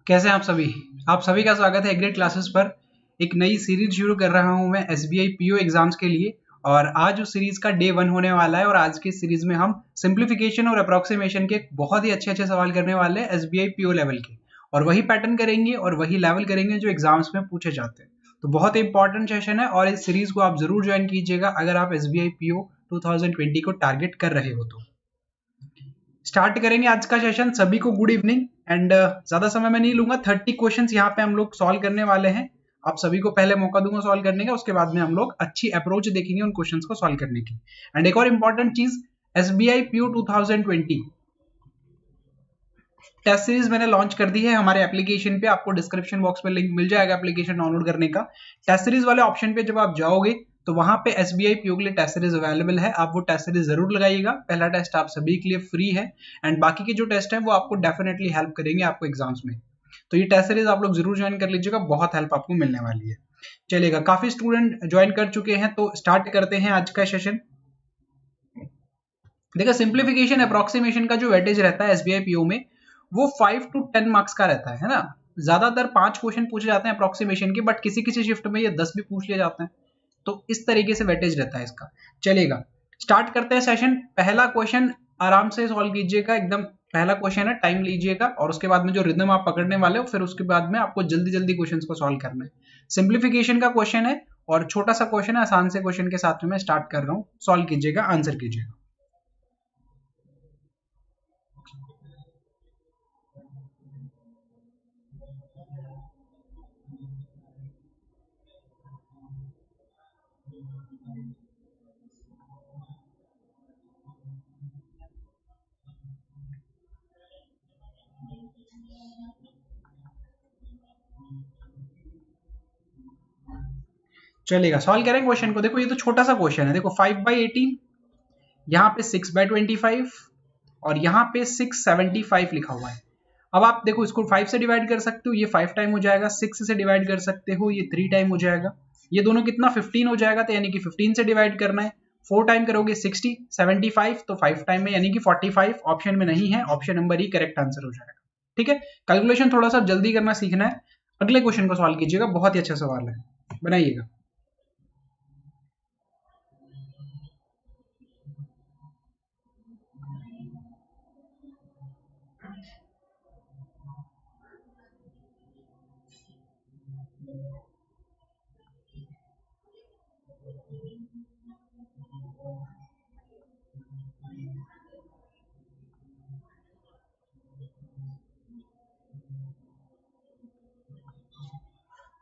कैसे हैं आप सभी का स्वागत है एग्रेड क्लासेस पर। एक नई सीरीज शुरू कर रहा हूं मैं एसबीआई पीओ एग्जाम्स के लिए, और आज उस सीरीज का डे 1 होने वाला है। और आज की सीरीज में हम सिंप्लीफिकेशन और अप्रोक्सीमेशन के बहुत ही अच्छे सवाल करने वाले हैं एसबीआई पीओ लेवल के, और वही पैटर्न करेंगे और वही लेवल करेंगे जो एग्जाम्स में पूछे जाते हैं। तो बहुत इंपॉर्टेंट सेशन है और इस सीरीज को आप जरूर ज्वाइन कीजिएगा अगर आप एसबीआई पीओ 2020 को टारगेट कर रहे हो तो। स्टार्ट करेंगे आज का सेशन। सभी को गुड इवनिंग एंड ज्यादा समय मैं नहीं लूंगा। 30 क्वेश्चंस यहाँ पे हम लोग सॉल्व करने वाले हैं। आप सभी को पहले मौका दूंगा सॉल्व करने का, उसके बाद में हम लोग अच्छी अप्रोच देखेंगे उन क्वेश्चंस को सॉल्व करने की। एंड एक और इंपॉर्टेंट चीज, एसबीआई पीओ 2020 टेस्ट सीरीज मैंने लॉन्च कर दी है हमारे एप्लीकेशन पे। आपको डिस्क्रिप्शन बॉक्स में लिंक मिल जाएगा एप्लीकेशन डाउनलोड करने का। टेस्ट सीरीज वाले ऑप्शन पे जब आप जाओगे तो वहां पे एसबीआई पीओ के लिए टेस्ट सीरीज अवेलेबल है। आप वो टेस्ट सीरीज जरूर लगाइएगा। पहला टेस्ट आप सभी के लिए फ्री है एंड बाकी के जो टेस्ट है वो आपको डेफिनेटली हेल्प करेंगे आपको एग्जाम्स में। तो ये टेस्ट सीरीज आप लोग जरूर ज्वाइन कर लीजिएगा, बहुत हेल्प आपको मिलने वाली है। चलेगा, काफी स्टूडेंट ज्वाइन कर चुके हैं तो स्टार्ट करते हैं आज का सेशन। देखो, सिंप्लीफिकेशन अप्रोक्सीमेशन का जो वेटेज रहता है एसबीआई पीओ में वो 5 to 10 मार्क्स का रहता है ना। ज्यादातर 5 क्वेश्चन पूछे जाते हैं अप्रोक्सीमेशन के, बट किसी किसी शिफ्ट में ये 10 भी पूछ लिए जाते हैं। तो इस तरीके से वेटेज रहता है इसका। चलेगा, स्टार्ट करते हैं सेशन। पहला क्वेश्चन आराम से सॉल्व कीजिएगा, एकदम पहला क्वेश्चन है, टाइम लीजिएगा और उसके बाद में जो रिदम आप पकड़ने वाले हो फिर उसके बाद में आपको जल्दी जल्दी क्वेश्चंस को सॉल्व करना है। सिंप्लीफिकेशन का क्वेश्चन है और छोटा सा क्वेश्चन है, आसान से क्वेश्चन के साथ में मैं स्टार्ट कर रहा हूँ। सॉल्व कीजिएगा, आंसर कीजिएगा। चलेगा, सॉल्व करें क्वेश्चन को। देखो, ये तो छोटा सा क्वेश्चन है। देखो, 5/18, यहाँ पे 6/25 और यहाँ पे 675 लिखा हुआ है। अब आप देखो, इसको 5 से डिवाइड कर सकते हो, ये 5 टाइम हो जाएगा। 6 से डिवाइड कर सकते हो, ये 3 टाइम हो जाएगा। ये दोनों कितना 15 हो जाएगा, तो यानी कि 15 से डिवाइड करना है। 4 टाइम करोगे 60, 75 तो 5 टाइम में यानी कि 45 ऑप्शन में नहीं है, ऑप्शन नंबर ही करेक्ट आंसर हो जाएगा। ठीक है, कैलकुलेशन थोड़ा सा जल्दी करना सीखना है। अगले क्वेश्चन को सॉल्व कीजिएगा, बहुत ही अच्छा सवाल है, बनाइएगा।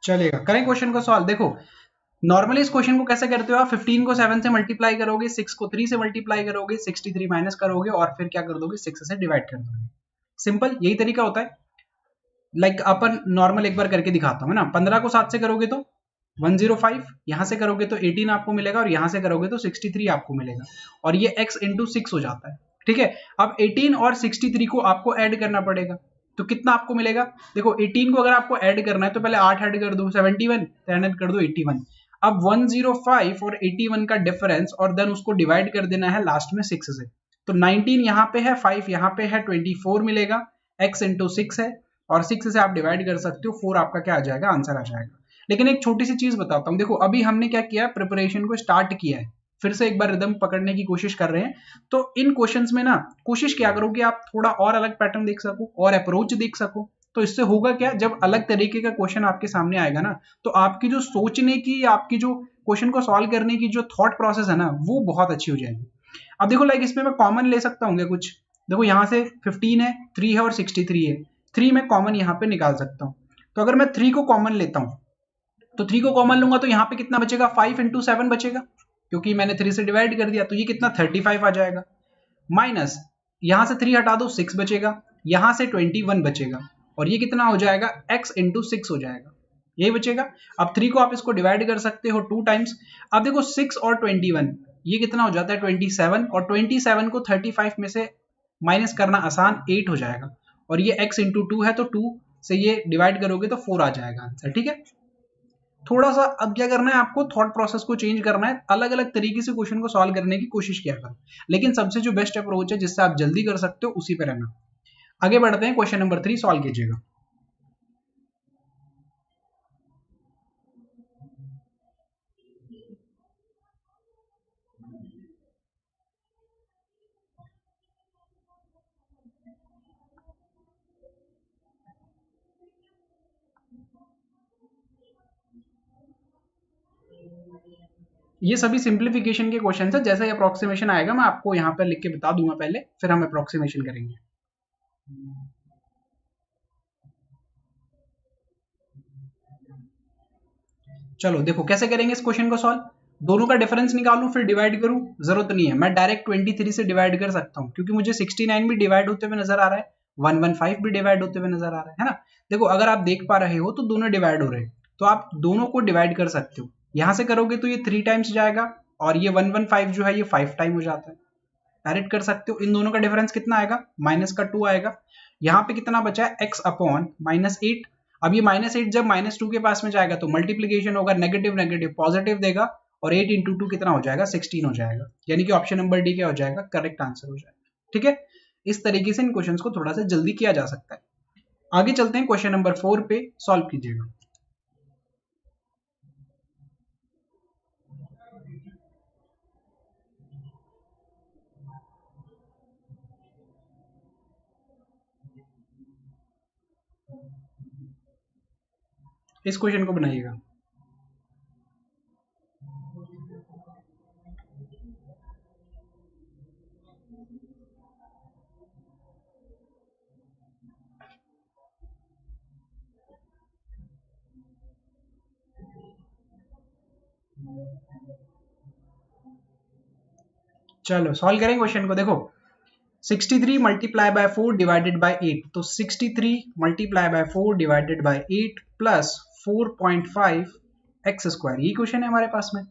चलेगा, करें क्वेश्चन को सॉल्व। देखो, नॉर्मली इस क्वेश्चन को कैसे करते हो आप, 15 को 7 से मल्टीप्लाई करोगे, 6 को 3 से मल्टीप्लाई करोगे, 63 माइनस करोगे और फिर क्या कर दोगे, 6 से डिवाइड कर दोगे। सिंपल, यही तरीका होता है। लाइक अपन नॉर्मल एक बार करके दिखाता हूँ ना। 15 को 7 से करोगे तो 105, यहां से करोगे तो 18 आपको मिलेगा और यहां से करोगे तो 63 आपको मिलेगा, और ये x इंटू 6 हो जाता है। ठीक है, अब 18 और 63 को आपको ऐड करना पड़ेगा, तो कितना आपको मिलेगा। देखो, 18 को अगर आपको ऐड करना है तो पहले 8 ऐड कर दो 71, ऐड कर दो 81। अब 105 और 81 का डिफरेंस और देन उसको डिवाइड कर देना है लास्ट में 6 से। तो 19 यहाँ पे है, 5 यहाँ पे है, 24 मिलेगा। x इंटू 6 है और 6 से आप डिवाइड कर सकते हो, 4 आपका क्या आ जाएगा, आंसर आ जाएगा। लेकिन एक छोटी सी चीज बताता हूँ। देखो, अभी हमने क्या किया, प्रिपरेशन को स्टार्ट किया है, फिर से एक बार रिदम पकड़ने की कोशिश कर रहे हैं। तो इन क्वेश्चंस में ना कोशिश क्या करो कि आप थोड़ा और अलग पैटर्न देख सको और अप्रोच देख सको। तो इससे होगा क्या, जब अलग तरीके का क्वेश्चन आपके सामने आएगा ना, तो आपकी जो सोचने की, आपकी जो क्वेश्चन को सॉल्व करने की जो थॉट प्रोसेस है ना, वो बहुत अच्छी हो जाएगी। अब देखो, लाइक इसमें मैं कॉमन ले सकता हूँ कुछ। देखो, यहाँ से 15 है, 3 है और 63 है। 3 मैं कॉमन यहाँ पे निकाल सकता हूँ। तो अगर मैं 3 को कॉमन लेता हूँ तो 3 को कॉमन लूंगा तो यहाँ पे कितना बचेगा, 5 इंटू 7 बचेगा, क्योंकि मैंने 3 से डिवाइड कर दिया। तो ये कितना 35 आ जाएगा। माइनस यहां से 3 हटा दो, 6 बचेगा, यहां से 21 बचेगा, और ये कितना हो जाएगा, x इंटू 6 हो जाएगा, यही बचेगा। अब 3 को आप इसको डिवाइड कर सकते हो 2 टाइम्स। अब देखो, 6 और 21 ये कितना हो जाता है, 27, और 27 को 35 में से माइनस करना आसान, 8 हो जाएगा, और ये x इंटू 2 है तो 2 से ये डिवाइड करोगे तो 4 आ जाएगा आंसर। ठीक है, थोड़ा सा अब क्या करना है आपको, थॉट प्रोसेस को चेंज करना है, अलग अलग तरीके से क्वेश्चन को सॉल्व करने की कोशिश किया करो, लेकिन सबसे जो बेस्ट अप्रोच है जिससे आप जल्दी कर सकते हो उसी पे रहना। आगे बढ़ते हैं, क्वेश्चन नंबर 3 सॉल्व कीजिएगा। ये सभी सिंप्लीफिकेशन के क्वेश्चन है, जैसे अप्रोक्सीमेशन आएगा मैं आपको यहाँ पर लिख के बता दूंगा पहले, फिर हम अप्रोक्सीमेशन करेंगे। चलो देखो कैसे करेंगे इस क्वेश्चन को सॉल्व। दोनों का डिफरेंस निकालूं फिर डिवाइड करूं, जरूरत नहीं है, मैं डायरेक्ट 23 से डिवाइड कर सकता हूं, क्योंकि मुझे 69 भी डिवाइड होते हुए नजर आ रहा है, 115 भी डिवाइड होते हुए नजर आ रहा है ना। देखो अगर आप देख पा रहे हो तो दोनों डिवाइड हो रहे हैं, तो आप दोनों को डिवाइड कर सकते हो। यहां से करोगे तो ये 3 टाइम्स जाएगा, और ये 115 जो है ये 5 टाइम हो जाता है, डायरेक्ट कर सकते हो। इन दोनों का डिफरेंस कितना आएगा, माइनस का 2 आएगा। यहाँ पे कितना बचा है, x अपॉन -8। अब ये -8 जब -2 के पास में जाएगा तो मल्टीप्लीकेशन होगा, नेगेटिव नेगेटिव पॉजिटिव देगा, और 8 इंटू 2 कितना हो जाएगा, 16 हो जाएगा, यानी कि ऑप्शन नंबर डी क्या हो जाएगा, करेक्ट आंसर हो जाएगा। ठीक है, इस तरीके से इन क्वेश्चंस को थोड़ा सा जल्दी किया जा सकता है। आगे चलते हैं, क्वेश्चन नंबर 4 पे सॉल्व कीजिएगा। इस क्वेश्चन को बनाइएगा। चलो सॉल्व करें क्वेश्चन को। देखो 63 मल्टीप्लाई बाय 4 डिवाइडेड बाय 8, तो 63 multiply by 4 divided by 8 plus 4.5 x square, यही क्वेश्चन है हमारे पास में।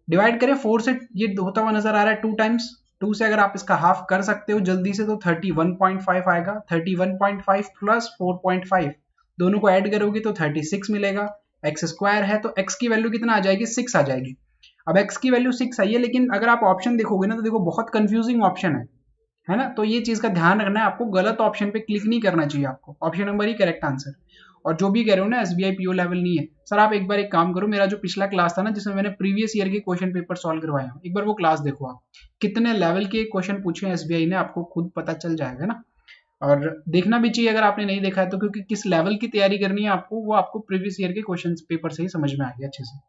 डिवाइड करें 4 से, ये होता हुआ नजर आ रहा है 2 टाइम्स, 2 से अगर आप इसका हाफ कर सकते हो जल्दी से तो 31.5 आएगा। 31.5 प्लस 4.5 दोनों को ऐड करोगे तो 36 मिलेगा। एक्स स्क्वायर है तो एक्स की वैल्यू कितना आ जाएगी, 6 आ जाएगी। अब एक्स की वैल्यू 6 आई है, लेकिन अगर आप ऑप्शन देखोगे ना तो देखो बहुत कंफ्यूजिंग ऑप्शन है ना, तो ये चीज का ध्यान रखना है आपको, गलत ऑप्शन पे क्लिक नहीं करना चाहिए आपको, ऑप्शन नंबर ही करेक्ट आंसर। और जो भी कह रहे हो ना एसबीआई पीओ लेवल नहीं है सर, आप एक बार एक काम करो, मेरा जो पिछला क्लास था ना जिसमें मैंने प्रीवियस ईयर के क्वेश्चन पेपर सॉल्व करवाया हूँ, एक बार वो क्लास देखो आप, कितने लेवल के क्वेश्चन पूछे हैं एसबीआई ने, आपको खुद पता चल जाएगा ना। और देखना भी चाहिए अगर आपने नहीं देखा है तो, क्योंकि किस लेवल की तैयारी करनी है आपको वो आपको प्रीवियस ईयर के क्वेश्चन पेपर से ही समझ में आएगा अच्छे से।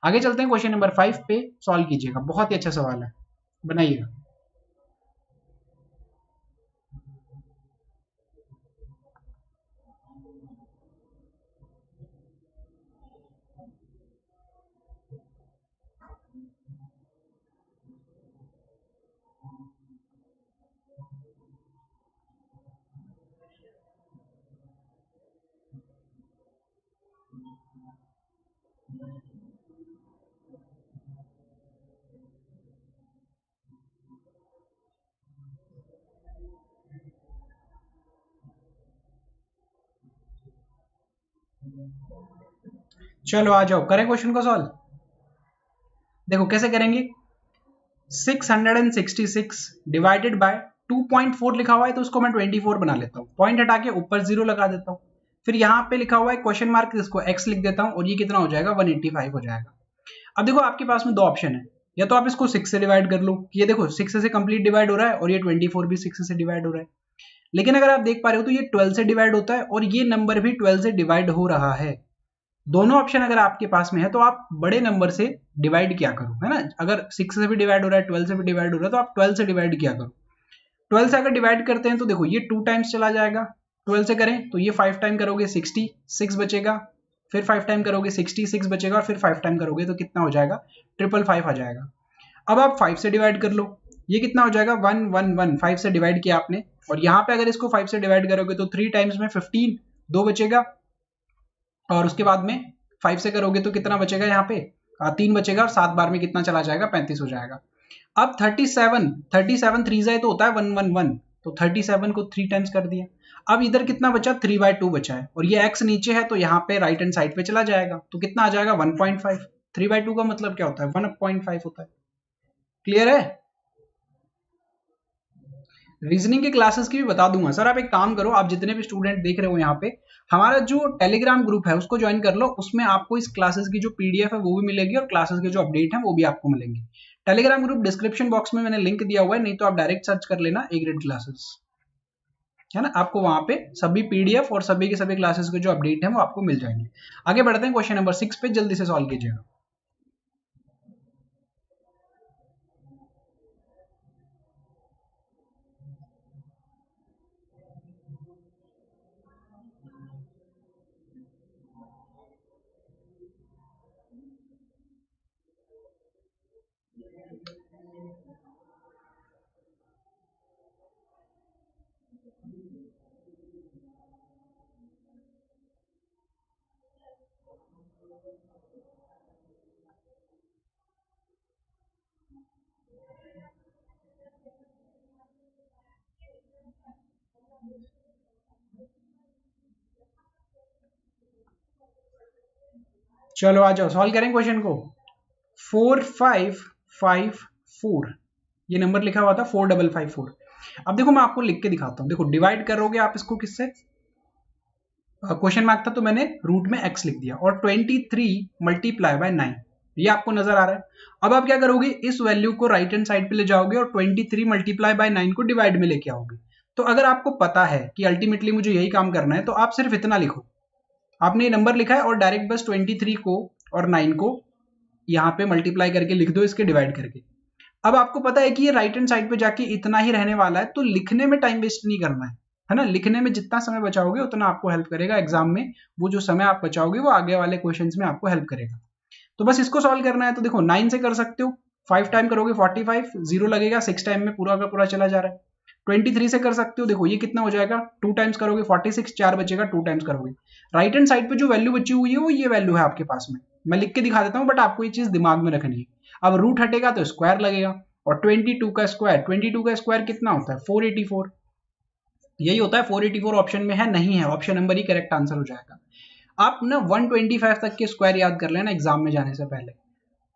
आगे चलते हैं, क्वेश्चन नंबर 5 पे सॉल्व कीजिएगा, बहुत ही अच्छा सवाल है, बनाइएगा। चलो आ जाओ करें क्वेश्चन को सॉल्व। देखो कैसे करेंगे, 666 डिवाइडेड बाय 2.4 लिखा हुआ है तो उसको मैं 24 बना लेता हूँ, पॉइंट हटा के ऊपर 0 लगा देता हूँ, फिर यहाँ पे लिखा हुआ है क्वेश्चन मार्क, इसको x लिख देता हूँ, और ये कितना हो जाएगा, 185 हो जाएगा। अब देखो आपके पास में दो ऑप्शन है, या तो आप इसको 6 से डिवाइड कर लो, ये देखो 6 से कंप्लीट डिवाइड हो रहा है, और ये 24 भी 6 से डिवाइड हो रहा है। लेकिन अगर आप देख पा रहे हो तो ये 12 से डिवाइड होता है, और ये नंबर भी 12 से डिवाइड हो रहा है। दोनों ऑप्शन अगर आपके पास में है तो आप बड़े नंबर से डिवाइड किया करो, है ना। अगर 6 से भी डिवाइड हो रहा है, 12 से भी डिवाइड हो रहा है, तो आप 12 से डिवाइड किया करो। 12 से अगर डिवाइड करते हैं तो देखो ये 2 टाइम्स चला जाएगा, 12 से करें तो ये 5 टाइम करोगे 60, 6 बचेगा, फिर 5 टाइम करोगे 60, 6 बचेगा, और फिर 5 टाइम करोगे तो कितना हो जाएगा, 555 आ जाएगा। अब आप 5 से डिवाइड कर लो, ये कितना हो जाएगा, 111, 5 से डिवाइड किया आपने, और यहाँ पे अगर इसको 5 से डिवाइड करोगे तो 3 टाइम्स में 15, 2 बचेगा, और उसके बाद में 5 से करोगे तो कितना बचेगा, यहाँ पे 3 बचेगा, और 7 बार में कितना चला जाएगा, 35 हो जाएगा। अब 37 3 जाए तो होता है 111, तो 37 को 3 टाइम्स कर दिया। अब इधर कितना बचा, 3/2 बचा है, और ये x नीचे है तो यहाँ पे राइट हैंड साइड पे चला जाएगा, तो कितना आ जाएगा 1.5। 3/2 का मतलब क्या होता है, 1/5 होता है। क्लियर है? रीजनिंग के क्लासेस की भी बता दूंगा सर। आप एक काम करो, आप जितने भी स्टूडेंट देख रहे हो यहाँ पे, हमारा जो टेलीग्राम ग्रुप है उसको ज्वाइन कर लो, उसमें आपको इस क्लासेस की जो पीडीएफ है वो भी मिलेगी और क्लासेस के जो अपडेट है वो भी आपको मिलेंगे। टेलीग्राम ग्रुप डिस्क्रिप्शन बॉक्स में मैंने लिंक दिया हुआ है, नहीं तो आप डायरेक्ट सर्च कर लेना ए ग्रेड क्लासेस, है ना, आपको वहां पे सभी पीडीएफ और सभी के सभी क्लासेस के जो अपडेट है वो आपको मिल जाएंगे। आगे बढ़ते हैं क्वेश्चन नंबर 6 पे, जल्दी से सॉल्व कीजिएगा। चलो आ जाओ, सॉल्व करें क्वेश्चन को। 4554 ये नंबर लिखा हुआ था 4554। अब देखो मैं आपको लिख के दिखाता हूं, देखो डिवाइड करोगे आप इसको किससे, क्वेश्चन मार्क था तो मैंने रूट में x लिख दिया, और 23 मल्टीप्लाई बाय 9, ये आपको नजर आ रहा है। अब आप क्या करोगे, इस वैल्यू को राइट हैंड साइड पे ले जाओगे और 23 मल्टीप्लाई बाय 9 को डिवाइड में लेके आओगे। तो अगर आपको पता है कि अल्टीमेटली मुझे यही काम करना है, तो आप सिर्फ इतना लिखो, आपने ये नंबर लिखा है और डायरेक्ट बस 23 को और 9 को यहाँ पे मल्टीप्लाई करके लिख दो इसके डिवाइड करके। अब आपको पता है कि ये राइट हैंड साइड पे जाके इतना ही रहने वाला है, तो लिखने में टाइम वेस्ट नहीं करना है ना। लिखने में जितना समय बचाओगे उतना आपको हेल्प करेगा एग्जाम में, वो जो समय आप बचाओगे वो आगे वाले क्वेश्चंस में आपको हेल्प करेगा। तो बस इसको सॉल्व करना है, तो देखो 9 से कर सकते हो, 5 टाइम करोगे 45, जीरो लगेगा, 6 टाइम में पूरा का पूरा चला जा रहा है। 23 से कर सकते हो, देखो ये कितना हो जाएगा, 2 टाइम्स करोगे 46, 4 बचेगा, 2 टाइम्स करोगे। राइट हैंड साइड पे जो वैल्यू बची हुई है वो ये वैल्यू है आपके पास में, मैं लिख के दिखा देता हूँ बट आपको ये चीज दिमाग में रखनी है। अब रूट हटेगा तो स्क्वायर लगेगा, और 22 का स्क्वायर, 22 का स्क्वायर कितना होता है 484, यही होता है 484 ऑप्शन में है नहीं है, ऑप्शन नंबर ही करेक्ट आंसर हो जाएगा। आप ना 125 तक के स्क्वायर याद कर लेना एग्जाम में जाने से पहले,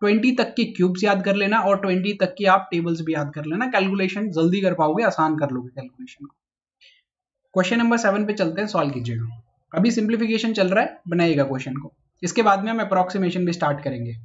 20 तक के क्यूब्स याद कर लेना, और 20 तक की आप टेबल्स भी याद कर लेना, कैलकुलेशन जल्दी कर पाओगे, आसान कर लोगे कैलकुलेशन को। क्वेश्चन नंबर 7 पे चलते हैं, सॉल्व कीजिएगा। अभी सिंप्लीफिकेशन चल रहा है, बनाइएगा क्वेश्चन को, इसके बाद में हम अप्रोक्सीमेशन भी स्टार्ट करेंगे।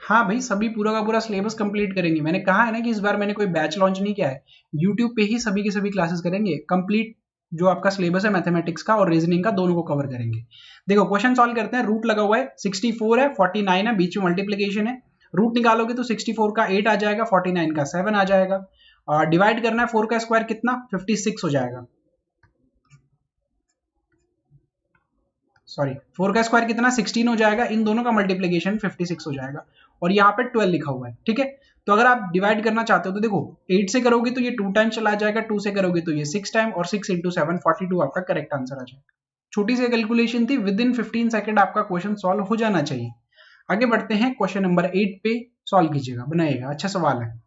हाँ भाई, सभी पूरा का पूरा सिलेबस कंप्लीट करेंगे, मैंने कहा है ना कि इस बार मैंने कोई बैच लॉन्च नहीं किया है, यूट्यूब पे ही सभी की सभी क्लासेस करेंगे कंप्लीट, जो आपका सिलेबस है मैथमेटिक्स का और रीजनिंग का दोनों को कवर करेंगे। देखो क्वेश्चन सॉल्व करते हैं, रूट लगा हुआ है 64 है, 49 है, बीच में मल्टीप्लीकेशन है, रूट निकालोगे तो 64 का 8 आ जाएगा, 49 का 7 आ जाएगा, और डिवाइड करना है 4 का स्क्वायर कितना 56 हो जाएगा, सॉरी 4 का स्क्वायर कितना 16 हो जाएगा, इन दोनों का मल्टीप्लीकेशन 56 हो जाएगा, और यहाँ पे 12 लिखा हुआ है, ठीक है। तो अगर आप डिवाइड करना चाहते हो तो देखो 8 से करोगे तो ये 2 टाइम चला जाएगा, 2 से करोगे तो ये 6 टाइम, और 6 इंटू 7 42 आपका करेक्ट आंसर आ जाएगा। छोटी सी कैलकुलेशन थी, विद इन 15 सेकंड आपका क्वेश्चन सॉल्व हो जाना चाहिए। आगे बढ़ते हैं, क्वेश्चन नंबर 8 पे सॉल्व कीजिएगा, बनाइएगा, अच्छा सवाल है।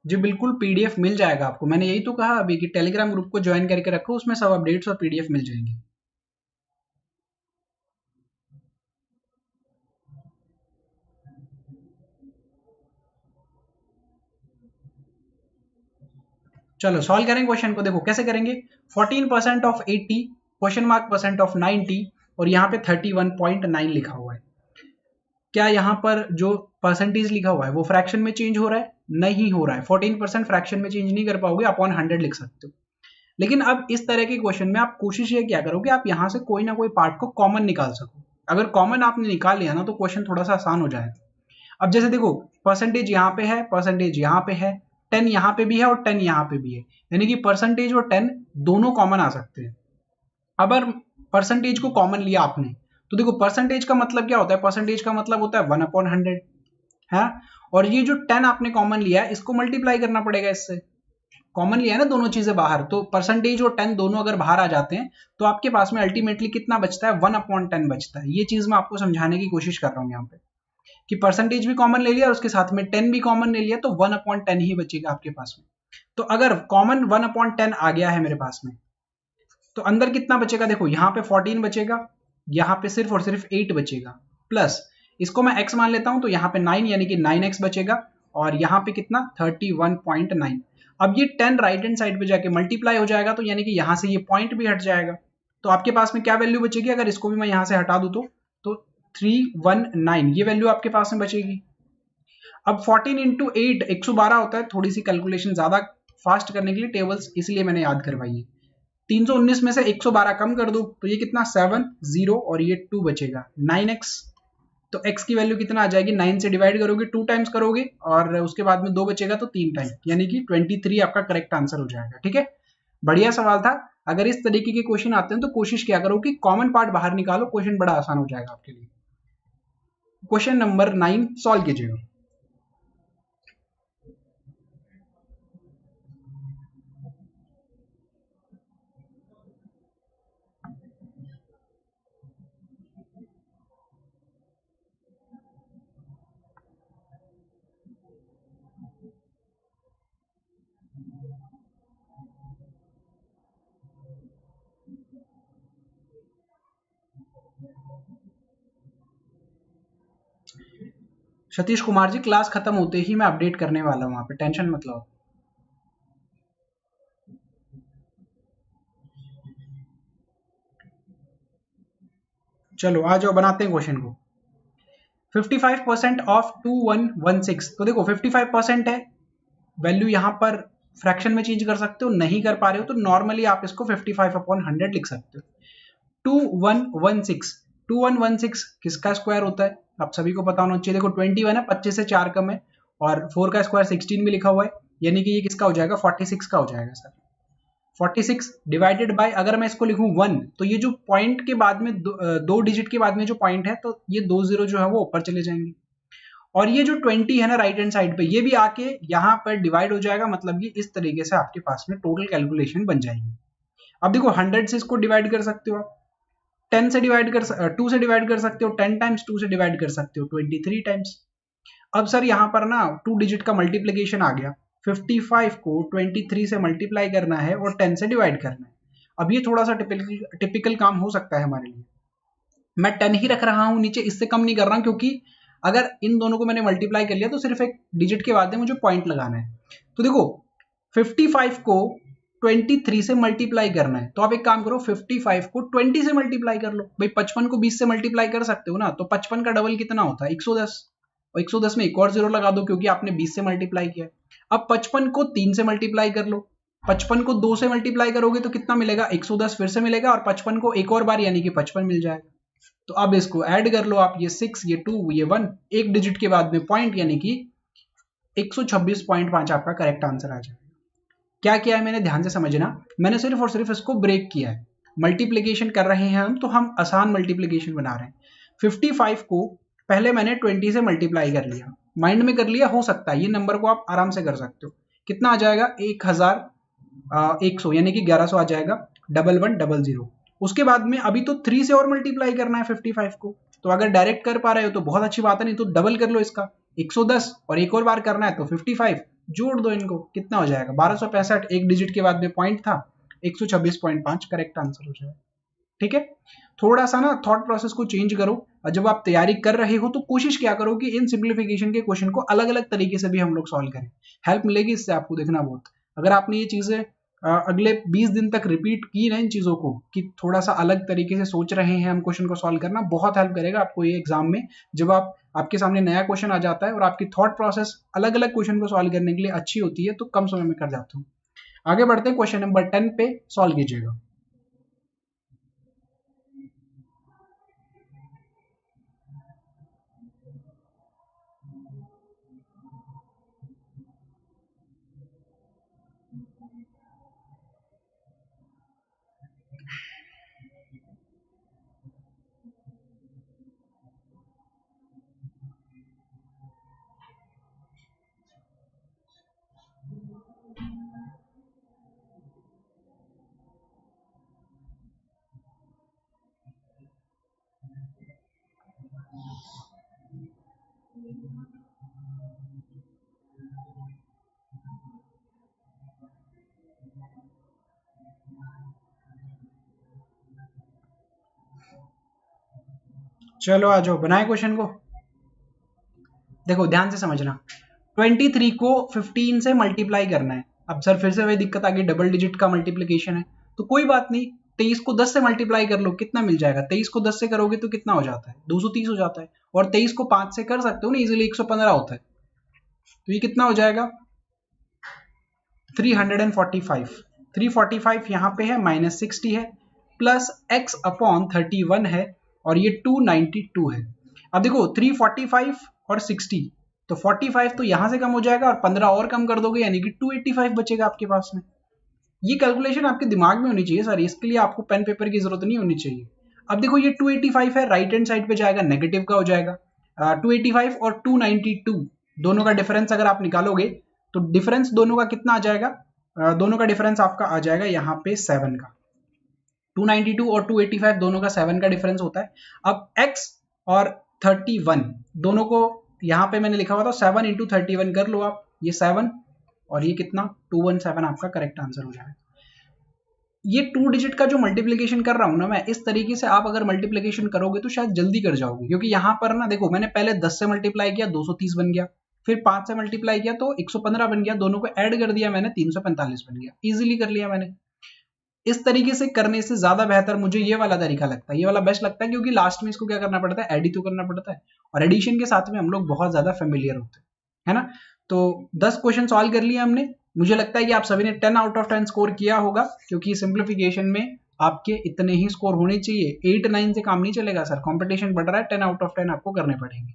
जी बिल्कुल, पीडीएफ मिल जाएगा आपको, मैंने यही तो कहा अभी कि टेलीग्राम ग्रुप को ज्वाइन करके रखो, उसमें सब अपडेट्स और पीडीएफ मिल जाएंगे। चलो सॉल्व करेंगे क्वेश्चन को। देखो कैसे करेंगे, 14% of 80 question mark percent of 90 और यहाँ पे 31.9 लिखा हुआ है। क्या यहाँ पर जो परसेंटेज लिखा हुआ है वो फ्रैक्शन में चेंज हो रहा है? नहीं हो रहा है। 14% फ्रैक्शन में चेंज नहीं कर पाओगे, अपॉन 100 लिख सकते हो। लेकिन अब इस तरह के क्वेश्चन में आप कोशिश ये क्या करोगे, आप यहाँ से कोई ना कोई पार्ट को कॉमन निकाल सको। अगर कॉमन आपने निकाल लिया ना तो क्वेश्चन थोड़ा सा आसान हो जाएगा। अब जैसे देखो परसेंटेज यहाँ पे है, परसेंटेज यहाँ पे है, 10 यहाँ पे भी है और 10 यहाँ पे भी है, यानी कि परसेंटेज और 10 दोनों कॉमन आ सकते हैं। अगर परसेंटेज को कॉमन लिया आपने तो देखो परसेंटेज का मतलब क्या होता है, परसेंटेज का मतलब होता है 1/100 है। और ये जो 10 आपने कॉमन लिया है इसको मल्टीप्लाई करना पड़ेगा इससे। कॉमन लिया है ना दोनों चीजें बाहर, तो परसेंटेज और 10 दोनों अगर बाहर आ जाते हैं तो आपके पास में अल्टीमेटली कितना बचता है, 1/10 बचता है। ये चीज मैं आपको समझाने की कोशिश कर रहा हूं यहाँ पे कि परसेंटेज भी कॉमन ले लिया और उसके साथ में 10 भी कॉमन ले लिया तो 1/10 ही बचेगा आपके पास में। तो अगर कॉमन 1/10 आ गया है मेरे पास में तो अंदर कितना बचेगा, देखो यहाँ पे 14 बचेगा, यहाँ पे सिर्फ और सिर्फ 8 बचेगा, प्लस इसको मैं x मान लेता हूं तो यहाँ पे 9 यानी कि 9x बचेगा और यहाँ पे कितना 31.9। अब ये 10 राइट हैंड साइड पे जाके मल्टीप्लाई हो जाएगा तो यानी कि यहाँ से ये पॉइंट भी हट जाएगा। तो आपके पास में क्या वैल्यू बचेगी, अगर इसको भी मैं यहाँ से हटा दूं तो 319 ये वैल्यू आपके पास में बचेगी। अब 14 इंटू 8 112 होता है। थोड़ी सी कैलकुलेशन ज्यादा फास्ट करने के लिए टेबल्स इसलिए मैंने याद करवाई है। 319 में से 112 कम कर दो तो ये कितना 7 0 और ये 2 बचेगा 9x। तो x की वैल्यू कितना आ जाएगी, 9 से डिवाइड करोगे 2 टाइम्स करोगे और उसके बाद में 2 बचेगा तो 3 टाइम, यानी कि 23 आपका करेक्ट आंसर हो जाएगा। ठीक है, बढ़िया सवाल था। अगर इस तरीके के क्वेश्चन आते हैं तो कोशिश क्या करो कि कॉमन पार्ट बाहर निकालो, क्वेश्चन बड़ा आसान हो जाएगा आपके लिए। क्वेश्चन नंबर 9 सॉल्व कीजिएगा। सतीश कुमार जी, क्लास खत्म होते ही मैं अपडेट करने वाला हूं, वहां पे टेंशन मत लो। चलो आ जाओ बनाते हैं क्वेश्चन को। 55% ऑफ 2116, तो देखो 55% है वैल्यू, यहां पर फ्रैक्शन में चेंज कर सकते हो, नहीं कर पा रहे हो तो नॉर्मली आप इसको 55/100 लिख सकते हो। 2116 किसका स्क्वायर होता है, आप सभी को पता होना चाहिए। देखो 21 है, 25 से 4 कम है और 4 का स्क्वायर 16 भी लिखा हुआ है, यानी कि ये किसका हो जाएगा 46 का हो जाएगा सर। 46 डिवाइडेड बाय, अगर मैं इसको लिखूं 1 तो ये जो पॉइंट के बाद में दो डिजिट के बाद में जो पॉइंट है तो ये 2 0 जो है वो ऊपर चले जाएंगे और ये जो 20 है ना राइट हैंड साइड पे ये भी आके यहाँ पर डिवाइड हो जाएगा, मतलब ये इस तरीके से आपके पास में टोटल कैलकुलेशन बन जाएगी। अब देखो 100 से इसको डिवाइड कर सकते हो आप, 10 से डिवाइड कर 2 से डिवाइड कर सकते हो, 10 टाइम्स 2 से डिवाइड कर सकते हो 23 टाइम्स। अब सर यहाँ पर ना 2 डिजिट का मल्टीप्लीकेशन आ गया, 55 को 23 से मल्टीप्लाई करना है और 10 से डिवाइड करना है। अब ये थोड़ा सा टिपिकल काम हो सकता है हमारे लिए, मैं 10 ही रख रहा हूं नीचे, इससे कम नहीं कर रहा हूं क्योंकि अगर इन दोनों को मैंने मल्टीप्लाई कर लिया तो सिर्फ एक डिजिट के बाद में मुझे पॉइंट लगाना है। तो देखो 55 को 23 से मल्टीप्लाई करना है तो आप एक काम करो 55 को 20 से मल्टीप्लाई कर लो। भाई 55 को 20 से मल्टीप्लाई कर सकते हो ना, तो 55 का डबल कितना होता है 110 और 110 में एक और जीरो लगा दो क्योंकि आपने 20 से मल्टीप्लाई किया। अब 55 को 3 से मल्टीप्लाई कर लो, 55 को 2 से मल्टीप्लाई करोगे तो कितना मिलेगा 110 फिर से मिलेगा और 55 को एक और बार यानी कि 55 मिल जाएगा। तो अब इसको ऐड कर लो आप, ये 6 ये 2 ये 1, एक डिजिट के बाद में पॉइंट यानी कि 126.5 आपका करेक्ट आंसर आ जाएगा। क्या किया है मैंने, ध्यान से समझना, मैंने सिर्फ और सिर्फ इसको ब्रेक किया है। मल्टीप्लीकेशन कर रहे हैं हम तो हम आसान मल्टीप्लीकेशन बना रहे हैं। 55 को पहले मैंने 20 से मल्टीप्लाई कर लिया, माइंड में कर लिया, हो सकता है ये नंबर को आप आराम से कर सकते हो। कितना आ जाएगा 1100 यानी कि 1100 आ जाएगा, 1100। उसके बाद में अभी तो 3 से और मल्टीप्लाई करना है 55 को, तो अगर डायरेक्ट कर पा रहे हो तो बहुत अच्छी बात है, नहीं तो डबल कर लो इसका 110 और एक और बार करना है तो 55 जोड़ दो इनको, कितना हो जाएगा 1265, एक डिजिट के बाद में पॉइंट था 126.5 करेक्ट आंसर हो जाएगा। ठीक है, थोड़ा सा ना थॉट प्रोसेस को चेंज करो और जब आप तैयारी कर रहे हो तो कोशिश क्या करो कि इन सिंप्लीफिकेशन के क्वेश्चन को अलग अलग तरीके से भी हम लोग सॉल्व करें, हेल्प मिलेगी इससे आपको, देखना बहुत अगर आपने ये चीजें अगले 20 दिन तक रिपीट की ना इन चीजों को, कि थोड़ा सा अलग तरीके से सोच रहे हैं हम क्वेश्चन को सॉल्व करना, बहुत हेल्प करेगा आपको ये एग्जाम में। जब आपके सामने नया क्वेश्चन आ जाता है और आपकी थॉट प्रोसेस अलग अलग क्वेश्चन को सॉल्व करने के लिए अच्छी होती है, तो कम समय में कर जाते हो। आगे बढ़ते हैं, क्वेश्चन नंबर 10 पे सॉल्व कीजिएगा। चलो आ जाओ, बनाए क्वेश्चन को। देखो ध्यान से समझना, 23 को 15 से मल्टीप्लाई करना है। अब सर फिर से वही दिक्कत आ गई, डबल डिजिट का मल्टीप्लीकेशन है। तो कोई बात नहीं, 23 को 10 से मल्टीप्लाई कर लो, कितना मिल जाएगा? 23 को 10 से करोगे तो कितना हो जाता है? 230 हो जाता है। और 23 को 5 से कर सकते हो ना इजीली, 115 होता है। तो ये कितना हो जाएगा? 345। 345 यहाँ पे है, -60 है, प्लस x अपॉन 31 है, और ये 292 है। अब देखो 345 और 60, तो 45 तो यहां से कम हो जाएगा, और 15 और कम कर दोगे, यानी कि 285 बचेगा आपके पास में। ये कैलकुलेशन आपके दिमाग में होनी चाहिए सर, इसके लिए आपको पेन पेपर की जरूरत नहीं होनी चाहिए। अब देखो ये 285 है, राइट हैंड साइड पे जाएगा, नेगेटिव का हो जाएगा। 285 और 292 दोनों का डिफरेंस अगर आप निकालोगे, तो डिफरेंस दोनों का कितना आ जाएगा? दोनों का डिफरेंस आपका आ जाएगा यहाँ पे 7 का। 292 और 285 दोनों का 7 का डिफरेंस होता है। अब x और 31 दोनों को यहाँ पे मैंने लिखा हुआ था, 7 इंटू 31 कर लो आप, ये 7 और ये कितना, 217 आपका करेक्ट आंसर हो जाएगा। ये 2 डिजिट का जो मल्टीप्लीकेशन कर रहा हूं ना मैं, इस तरीके से आप अगर मल्टीप्लीकेशन करोगे तो शायद जल्दी कर जाओगे, क्योंकि यहाँ पर ना देखो, मैंने पहले 10 से मल्टीप्लाई किया 230 बन गया, फिर 5 से मल्टीप्लाई किया तो 115 बन गया, दोनों को ऐड कर दिया मैंने 345 बन गया, इजीली कर लिया मैंने। इस तरीके से करने से ज्यादा बेहतर मुझे ये वाला तरीका लगता है, ये वाला बेस्ट लगता है, क्योंकि लास्ट में इसको क्या करना पड़ता है, एड ही तो करना पड़ता है, और एडिशन के साथ में हम लोग बहुत ज्यादा फेमिलियर होते हैं, है ना। तो 10 क्वेश्चन सॉल्व कर लिए हमने। मुझे लगता है कि आप सभी ने 10 आउट ऑफ 10 स्कोर किया होगा, क्योंकि सिंप्लीफिकेशन में आपके इतने ही स्कोर होने चाहिए। 8-9 से काम नहीं चलेगा सर, कंपटीशन बढ़ रहा है, 10 आउट ऑफ 10 आपको करने पड़ेंगे।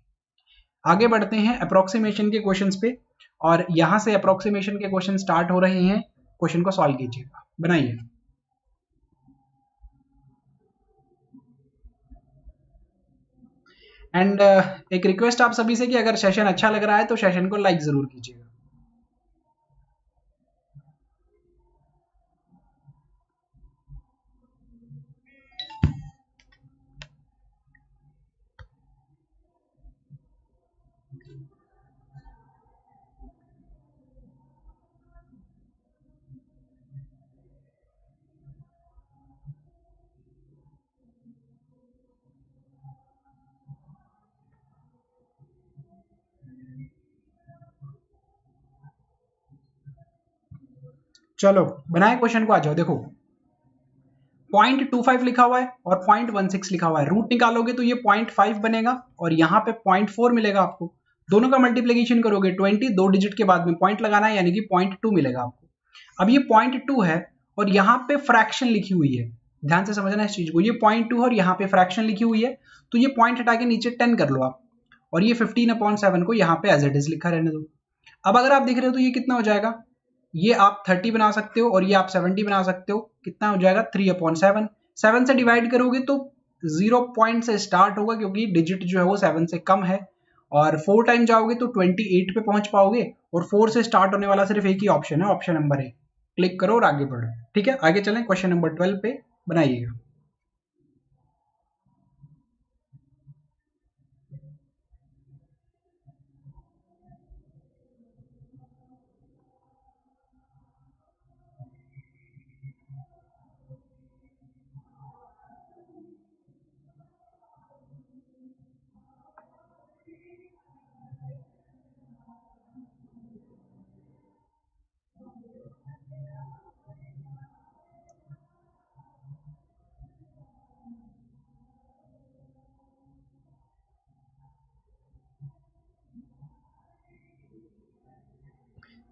आगे बढ़ते हैं अप्रोक्सीमेशन के क्वेश्चंस पे, और यहां से अप्रोक्सीमेशन के क्वेश्चन स्टार्ट हो रहे हैं। क्वेश्चन को सॉल्व कीजिएगा, बनाइए। एंड एक रिक्वेस्ट आप सभी से कि अगर सेशन अच्छा लग रहा है तो सेशन को लाइक जरूर कीजिएगा। चलो बनाए क्वेश्चन को, आ जाओ। देखो 0.25 लिखा हुआ है और 0.16 लिखा हुआ है, रूट निकालोगे तो ये 0.5 बनेगा, और यहाँ पे 0.4 मिलेगा आपको। दोनों का मल्टीप्लीकेशन करोगे 20, 2 डिजिट के बाद में पॉइंट लगाना है, यानी कि 0.2 मिलेगा आपको। अब ये 0.2 है और यहाँ पे फ्रैक्शन लिखी हुई है, ध्यान से समझना इस चीज को, ये 0.2 और यहाँ पे फ्रैक्शन लिखी हुई है, तो ये पॉइंट हटा के नीचे 10 कर लो आप, और ये 15/7 को यहाँ पे एज इट इज लिखा रहने दो। अब अगर आप देख रहे हो तो ये कितना हो जाएगा, ये आप 30 बना सकते हो और ये आप 70 बना सकते हो। कितना हो जाएगा, 3/7। 7 से डिवाइड करोगे तो 0 पॉइंट से स्टार्ट होगा, क्योंकि डिजिट जो है वो 7 से कम है, और 4 टाइम जाओगे तो 28 पे पहुंच पाओगे, और 4 से स्टार्ट होने वाला सिर्फ एक ही ऑप्शन है, ऑप्शन नंबर ए। क्लिक करो और आगे बढ़ो। ठीक है, आगे चलें, क्वेश्चन नंबर 12 पे बनाइएगा।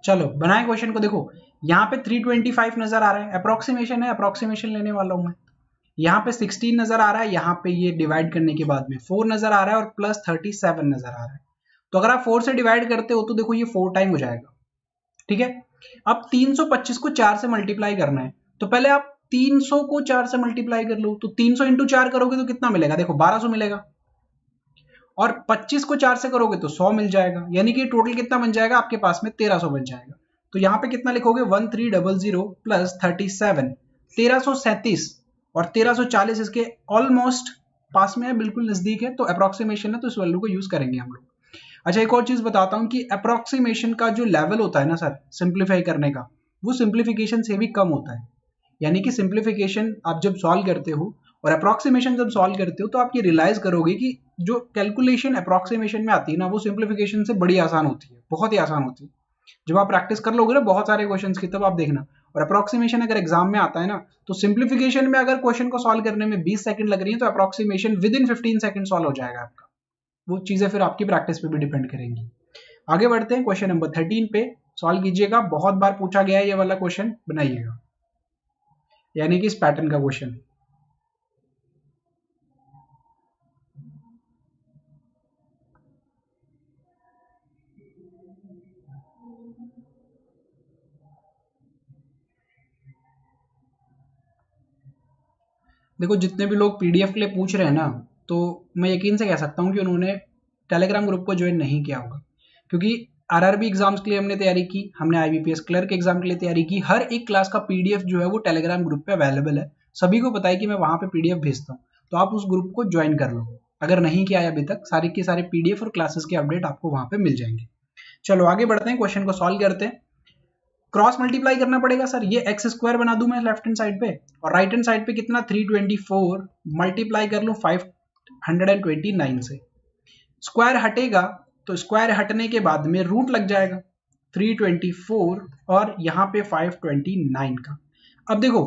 चलो बनाए क्वेश्चन को। देखो यहाँ पे 325 नजर आ रहा है, अप्रोक्सीमेशन है, अप्रोक्सीमेशन लेने वाला हूं मैं। यहाँ पे 16 नजर आ रहा है, यहाँ पे ये डिवाइड करने के बाद में 4 नजर आ रहा है और प्लस 37 नजर आ रहा है। तो अगर आप 4 से डिवाइड करते हो तो देखो ये 4 टाइम हो जाएगा, ठीक है। अब 325 को 4 से मल्टीप्लाई करना है, तो पहले आप 300 को 4 से मल्टीप्लाई कर लो। तो 300 इंटू 4 करोगे तो कितना मिलेगा, देखो 1200 मिलेगा। और 25 को 4 से करोगे तो 100 मिल जाएगा, यानी कि टोटल कितना बन जाएगा आपके पास में 1300 बन जाएगा। तो यहाँ पे कितना लिखोगे 1300 प्लस 37, 1337 और 1340 इसके ऑलमोस्ट पास में है, बिल्कुल नजदीक है, तो अप्रोक्सीमेशन है, तो इस वैल्यू को यूज करेंगे हम लोग। अच्छा एक और चीज बताता हूं कि अप्रोक्सीमेशन का जो लेवल होता है ना सर सिंप्लीफाई करने का, वो सिंप्लीफिकेशन से भी कम होता है। यानी कि सिंप्लीफिकेशन आप जब सॉल्व करते हो और अप्रोक्सीमेशन जब सॉल्व करते हो तो आप ये रियलाइज करोगे कि जो कैलकुलेशन अप्रोक्सीमेशन में आती है ना वो सिंप्लीफिकेशन से बड़ी आसान होती है, बहुत ही आसान होती है। जब आप प्रैक्टिस कर लोगे ना बहुत सारे क्वेश्चंस की, तब आप देखना। और अप्रोक्सीमेशन अगर एग्जाम में आता है ना, तो सिंप्लीफिकेशन में अगर क्वेश्चन को सॉल्व करने में 20 सेकंड लग रही है, तो approximation with in 15 second solve हो जाएगा आपका। वो चीजें फिर आपकी प्रैक्टिस पे भी डिपेंड करेंगी। आगे बढ़ते हैं, क्वेश्चन नंबर 13 पे सॉल्व कीजिएगा। बहुत बार पूछा गया है ये वाला क्वेश्चन, बनाइएगा, यानी कि इस पैटर्न का क्वेश्चन। देखो जितने भी लोग पीडीएफ के लिए पूछ रहे हैं ना, तो मैं यकीन से कह सकता हूँ कि उन्होंने टेलीग्राम ग्रुप को ज्वाइन नहीं किया होगा, क्योंकि आरआरबी एग्जाम्स के लिए हमने तैयारी की, हमने आईबीपीएस क्लर्क एग्जाम के लिए तैयारी की। हर एक क्लास का पीडीएफ जो है वो टेलीग्राम ग्रुप पे अवेलेबल है, सभी को पता है कि मैं वहां पे पीडीएफ भेजता हूँ, तो आप उस ग्रुप को ज्वाइन कर लो। अगर नहीं किया है अभी तक, सारे के सारे पीडीएफ और क्लासेस के अपडेट आपको वहां पे मिल जाएंगे। चलो आगे बढ़ते हैं, क्वेश्चन को सॉल्व करते हैं। क्रॉस मल्टीप्लाई करना पड़ेगा सर, ये एक्स स्क्वायर बना दूं मैं लेफ्ट हैंड साइड पे, और राइट हैंड साइड पे कितना 324 मल्टीप्लाई कर लूं 529 से। स्क्वायर हटेगा तो स्क्वायर हटने के बाद में रूट लग जाएगा 324 और यहाँ पे 529 का। अब देखो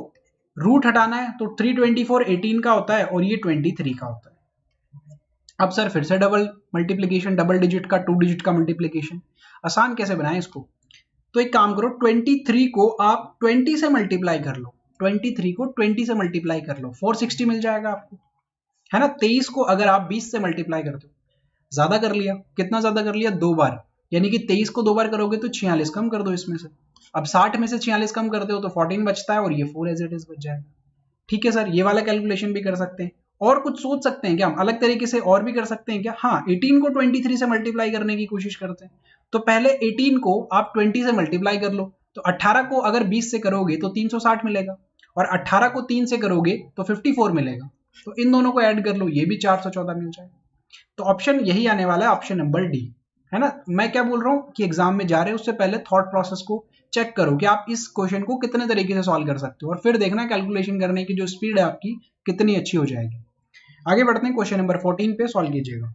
रूट हटाना है तो 324 18 का होता है और ये 23 का होता है। अब सर फिर से डबल मल्टीप्लीकेशन, डबल डिजिट का 2 डिजिट का मल्टीप्लीकेशन, आसान कैसे बनाएं इसको। तो एक काम करो, 23 को आप 20 से मल्टीप्लाई कर लो, 23 को 20 से मल्टीप्लाई कर लो, 460 मिल जाएगा आपको, है ना। 23 को अगर आप 20 से मल्टीप्लाई करते हो, ज्यादा कर लिया, कितना ज्यादा कर लिया, 2 बार, यानी कि 23 को 2 बार करोगे तो 46 कम कर दो इसमें से। अब 60 में से 46 कम करते हो तो 14 बचता है और ये 4 एज इट इज बच जाएगा। ठीक है सर, ये वाला कैलकुलेशन भी कर सकते हैं। और कुछ सोच सकते हैं क्या हम अलग तरीके से, और भी कर सकते हैं क्या। हाँ, 18 को 23 से मल्टीप्लाई करने की कोशिश करते हैं। तो पहले 18 को आप 20 से मल्टीप्लाई कर लो, तो 18 को अगर 20 से करोगे तो 360 मिलेगा, और 18 को 3 से करोगे तो 54 मिलेगा। तो इन दोनों को ऐड कर लो, ये भी 414 मिल जाएगा। तो ऑप्शन यही आने वाला है, ऑप्शन नंबर डी, है ना। मैं क्या बोल रहा हूं कि एग्जाम में जा रहे हो उससे पहले थॉट प्रोसेस को चेक करो कि आप इस क्वेश्चन को कितने तरीके से सॉल्व कर सकते हो, और फिर देखना कैलकुलेशन करने की जो स्पीड है आपकी कितनी अच्छी हो जाएगी। आगे बढ़ते हैं, क्वेश्चन नंबर 14 पे सॉल्व कीजिएगा।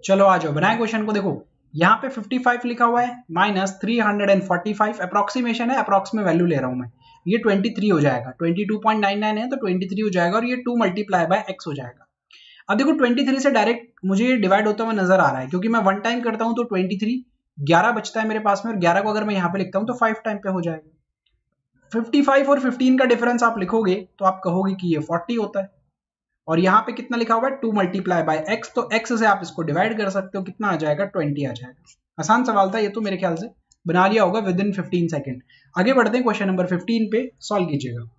चलो आ जाओ, बनाए क्वेश्चन को। देखो यहाँ पे 55 लिखा हुआ है माइनस 345, अप्रोक्सीमेशन है, अप्रोक्स में वैल्यू ले रहा हूं मैं, ये 23 हो जाएगा, 22.99 है तो 23 हो जाएगा, और ये 2 मल्टीप्लाई बाय x हो जाएगा। अब देखो 23 से डायरेक्ट मुझे डिवाइड होता हुआ नजर आ रहा है, क्योंकि मैं 1 टाइम करता हूं तो 23, 11 बचता है मेरे पास में, और 11 को अगर मैं यहाँ पे लिखता हूं तो 5 टाइम पे हो जाएगा। 55 और 15 का डिफरेंस आप लिखोगे तो आप कहोगे कि ये 40 होता है, और यहाँ पे कितना लिखा हुआ है 2 मल्टीप्लाई बाय x, तो x से आप इसको डिवाइड कर सकते हो, कितना आ जाएगा 20 आ जाएगा। आसान सवाल था ये तो, मेरे ख्याल से बना लिया होगा विद इन 15 सेकेंड। आगे बढ़ते हैं, क्वेश्चन नंबर 15 पे सॉल्व कीजिएगा।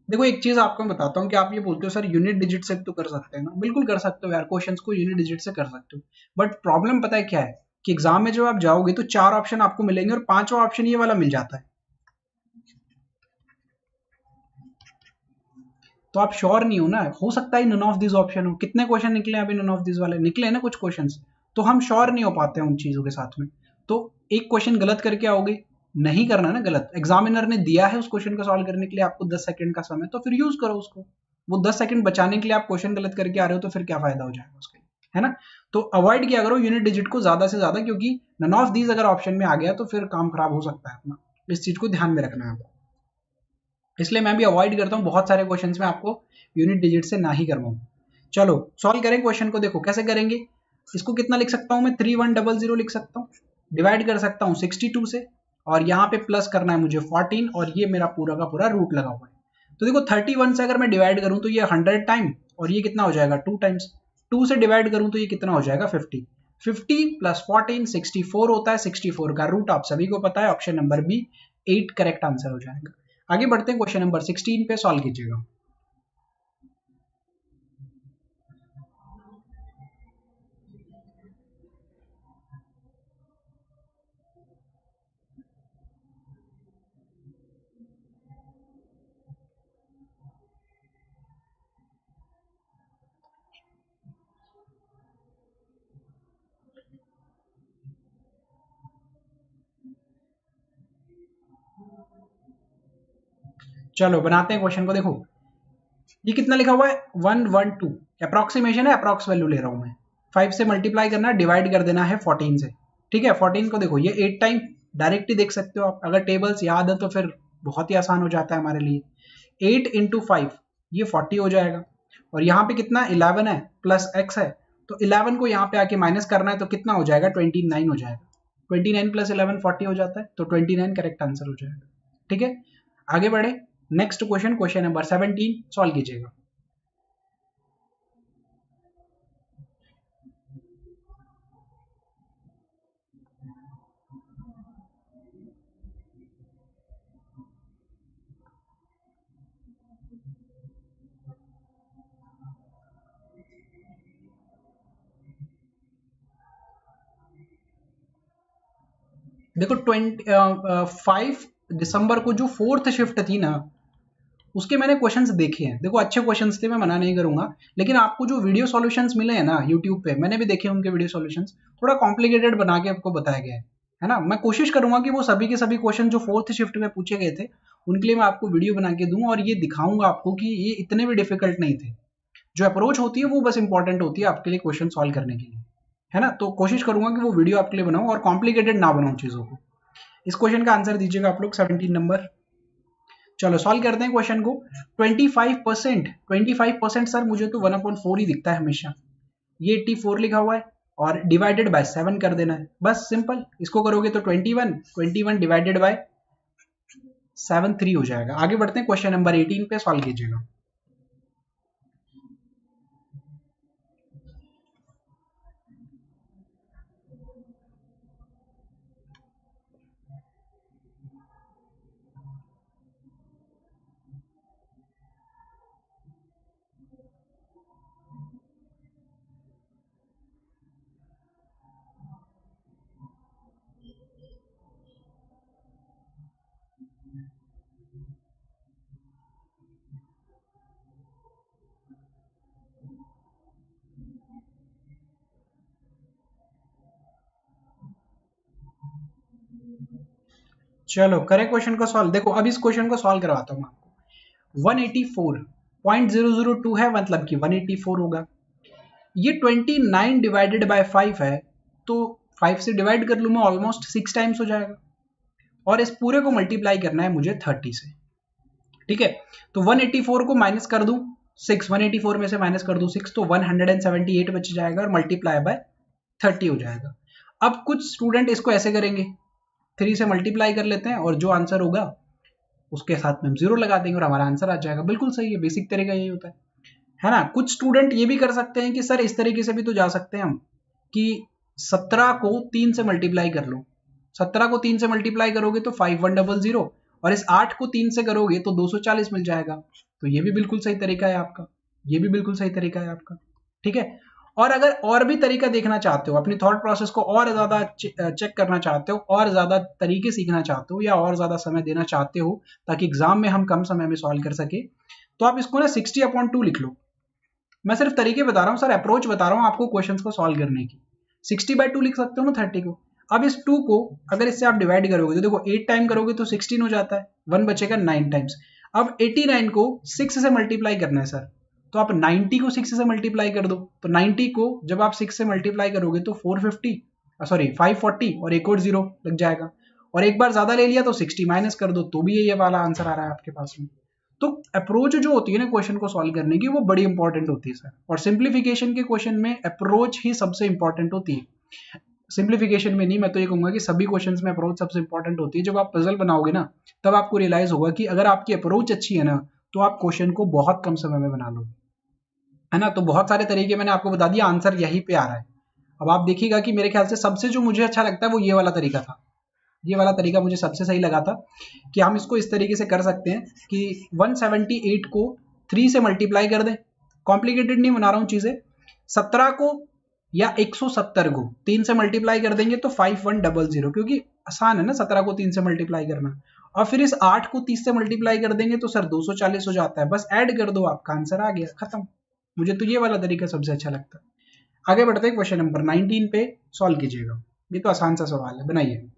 देखो एक चीज आपको मैं बताता हूँ कि आप ये बोलते हो सर यूनिट डिजिट से तो कर सकते हैं ना, बिल्कुल कर सकते हो यार, क्वेश्चंस को यूनिट डिजिट से कर सकते हो, बट प्रॉब्लम पता है क्या है कि एग्जाम में जब आप जाओगे तो 4 ऑप्शन आपको मिलेंगे और 5वां ऑप्शन ये वाला मिल जाता है। तो आप श्योर नहीं हो ना, हो सकता है नन ऑफ दिस ऑप्शन हो। कितने क्वेश्चन निकले अभी नन ऑफ दिस वाले निकले हैं ना कुछ क्वेश्चंस, तो हम श्योर नहीं हो पाते हैं उन चीजों के साथ में। तो एक क्वेश्चन गलत करके आओगे, नहीं करना ना गलत। एग्जामिनर ने दिया है उस क्वेश्चन को सॉल्व करने के लिए आपको 10 सेकंड का समय, तो फिर यूज करो उसको। वो 10 सेकंड बचाने के लिए आप क्वेश्चन गलत करके आ रहे हो, तो फिर क्या फायदा हो जाएगा उसके लिए, है ना। तो अवॉइड किया करो यूनिट डिजिट को ज्यादा से ज्यादा, क्योंकि नन ऑफ दीज अगर ऑप्शन में आ गया तो फिर काम खराब हो सकता है अपना। इस चीज को ध्यान में रखना है आपको, इसलिए मैं भी अवॉइड करता हूँ बहुत सारे क्वेश्चंस में आपको यूनिट डिजिट से ना ही करवाऊं। चलो सॉल्व करें क्वेश्चन को। देखो कैसे करेंगे, इसको कितना लिख सकता हूं मैं, 3100 लिख सकता हूँ, डिवाइड कर सकता हूँ 62 से, और यहाँ पे प्लस करना है मुझे 14, और ये मेरा पूरा का पूरा रूट लगा हुआ है। तो देखो 31 से अगर मैं डिवाइड करूं तो ये 100 टाइम, और ये कितना हो जाएगा 2 टाइम्स। 2 से डिवाइड करूं तो ये कितना हो जाएगा 50। 50 प्लस 14 64 होता है। 64 का रूट आप सभी को पता है, option number B 8 correct answer हो जाएगा। आगे बढ़ते हैं, क्वेश्चन नंबर 16 पे सॉल्व कीजिएगा। चलो बनाते हैं क्वेश्चन को। देखो ये कितना लिखा हुआ है 112, अप्रोक्सीमेशन है, अप्रोक्स वैल्यू ले रहा हूं मैं। 5 से मल्टीप्लाई करना है, डिवाइड कर देना है 14 से। ठीक है, 14 को देखो ये 8 टाइम डायरेक्ट ही देख सकते हो आप, अगर टेबल्स याद है तो फिर बहुत ही आसान हो जाता है हमारे लिए। 8 इंटू 5 ये 40 हो जाएगा, और यहाँ पे कितना 11 है प्लस x है, तो 11 को यहाँ पे आके माइनस करना है, तो कितना हो जाएगा 29 हो जाएगा। 29 प्लस 11 40 हो जाता है, तो 29 करेक्ट आंसर हो जाएगा। ठीक है, आगे बढ़े, next question, question number 17 solve कीजिएगा। देखो 5 दिसंबर को जो 4th शिफ्ट थी ना, उसके मैंने क्वेश्चंस देखे हैं। देखो अच्छे क्वेश्चंस थे, मैं मना नहीं करूंगा, लेकिन आपको जो वीडियो सॉल्यूशंस मिले हैं ना यूट्यूब पे, मैंने भी देखे उनके वीडियो सॉल्यूशंस, थोड़ा कॉम्प्लिकेटेड बना के आपको बताया गया है ना। मैं कोशिश करूंगा कि वो सभी के सभी क्वेश्चन जो 4th शिफ्ट में पूछे गए थे उनके लिए मैं आपको वीडियो बना के दूं, और ये दिखाऊंगा आपको कि ये इतने भी डिफिकल्ट नहीं थे। जो अप्रोच होती है वो बस इंपॉर्टेंट होती है आपके लिए क्वेश्चन सॉल्व करने के लिए, है ना। तो कोशिश करूंगा कि वो वीडियो आपके लिए बनाऊं और कॉम्प्लिकेटेड ना बनाऊं चीजों को। इस क्वेश्चन का आंसर दीजिएगा आप लोग 17 नंबर। चलो सॉल्व करते हैं क्वेश्चन को। 25% सर मुझे तो 1/4 ही दिखता है हमेशा। ये 84 लिखा हुआ है, और डिवाइडेड बाय 7 कर देना है, बस सिंपल। इसको करोगे तो 21 डिवाइडेड बाय 7 3 हो जाएगा। आगे बढ़ते हैं, क्वेश्चन नंबर 18 पे सॉल्व कीजिएगा। चलो करें क्वेश्चन को सॉल्व। देखो अब इस क्वेश्चन को सॉल्व करवाता हूं आपको। 184.002 है, मतलब कि 184 होगा। ये 29 डिवाइडेड बाय 5 है, तो 5 से डिवाइड कर लूं मैं, ऑलमोस्ट 6 टाइम्स हो जाएगा, और इस पूरे को मल्टीप्लाई करना है मुझे 30 से। ठीक है, तो 184 को माइनस कर दूं 6, 184 में से माइनस कर दूं 6, तो 178 बच जाएगा, और मल्टीप्लाई बाय 30 हो जाएगा। अब कुछ स्टूडेंट इसको ऐसे करेंगे, 3 से मल्टीप्लाई कर लेते हैं, और जो आंसर होगा उसके साथ में हम 0 लगा देंगे और हमारा आंसर आ जाएगा। बिल्कुल सही है, बेसिक तरीका यही होता है ना। कुछ स्टूडेंट ये भी कर सकते हैं कि सर इस तरीके से भी तो जा सकते हैं हम, कि 17 को 3 से मल्टीप्लाई कर लो। 17 को 3 से मल्टीप्लाई करोगे तो 5100, और इस 8 को 3 से करोगे तो 240 मिल जाएगा। तो ये भी बिल्कुल सही तरीका है आपका, ये भी बिल्कुल सही तरीका है आपका। ठीक है, और अगर और भी तरीका देखना चाहते हो, अपनी थॉट प्रोसेस को और ज्यादा चेक करना चाहते हो, और ज्यादा तरीके सीखना चाहते हो, या और ज्यादा समय देना चाहते हो ताकि एग्जाम में हम कम समय में सॉल्व कर सके, तो आप इसको ना 60/2 लिख लो। मैं सिर्फ तरीके बता रहा हूँ सर, अप्रोच बता रहा हूँ आपको क्वेश्चंस को सॉल्व करने की। 60/2 लिख सकते हो ना 30 को। अब इस 2 को अगर इससे आप डिवाइड करोगे तो देखो 8 टाइम करोगे तो 16 हो जाता है, 1 बचेगा 9 टाइम्स। अब 89 को 6 से मल्टीप्लाई करना है सर, तो आप 90 को 6 से मल्टीप्लाई कर दो। तो 90 को जब आप 6 से मल्टीप्लाई करोगे तो 540 और एक और 0 लग जाएगा, और एक बार ज्यादा ले लिया तो 60 माइनस कर दो, तो भी ये वाला आंसर आ रहा है आपके पास में। तो अप्रोच जो होती है ना क्वेश्चन को सॉल्व करने की, वो बड़ी इंपॉर्टेंट होती है सर, और सिंप्लीफिकेशन के क्वेश्चन में अप्रोच ही सबसे इंपॉर्टेंट होती है। सिंप्लीफिकेशन में नहीं, मैं तो ये कहूंगा कि सभी क्वेश्चंस में अप्रोच सबसे इंपॉर्टेंट होती है। जब आप पजल बनाओगे ना तब आपको रियलाइज होगा कि अगर आपकी अप्रोच अच्छी है ना तो आप क्वेश्चन को बहुत कम समय में बना लो, है ना। तो बहुत सारे तरीके मैंने आपको बता दिया, आंसर यहीं पे आ रहा है। अब आप देखिएगा कि मेरे ख्याल से सबसे जो मुझे अच्छा लगता है वो ये वाला तरीका था। ये वाला तरीका मुझे सबसे सही लगा था कि हम इसको इस तरीके से कर सकते हैं कि 178 को 3 से मल्टीप्लाई कर दें। कॉम्प्लिकेटेड नहीं बना रहा हूं चीजें। 17 को या 170 को 3 से मल्टीप्लाई कर देंगे तो 5100, क्योंकि आसान है ना 17 को 3 से मल्टीप्लाई करना। और फिर इस 8 को 30 से मल्टीप्लाई कर देंगे तो सर 240 हो जाता है, बस ऐड कर दो, आपका आंसर आ गया, खत्म। मुझे तो ये वाला तरीका सबसे अच्छा लगता है। आगे बढ़ते हैं, क्वेश्चन नंबर 19 पे सॉल्व कीजिएगा। ये तो आसान सा सवाल है, बनाइए।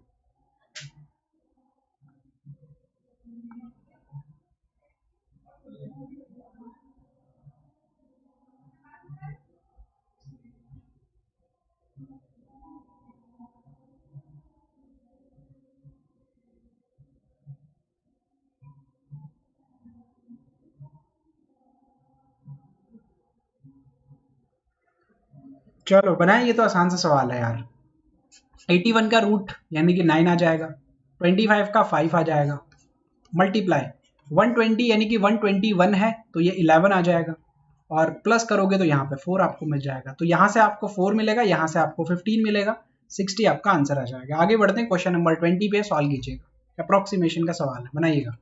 चलो बनाए, ये तो आसान सा सवाल है यार। 81 का रूट यानी कि 9 आ जाएगा, 25 का 5 आ जाएगा, मल्टीप्लाई 120 यानी कि 121 है तो ये 11 आ जाएगा, और प्लस करोगे तो यहाँ पे 4 आपको मिल जाएगा। तो यहाँ से आपको 4 मिलेगा, यहाँ से आपको 15 मिलेगा, 60 आपका आंसर आ जाएगा। आगे बढ़ते हैं, क्वेश्चन नंबर 20 पे सॉल्व कीजिएगा। अप्रोक्सीमेशन का सवाल है, बनाइएगा।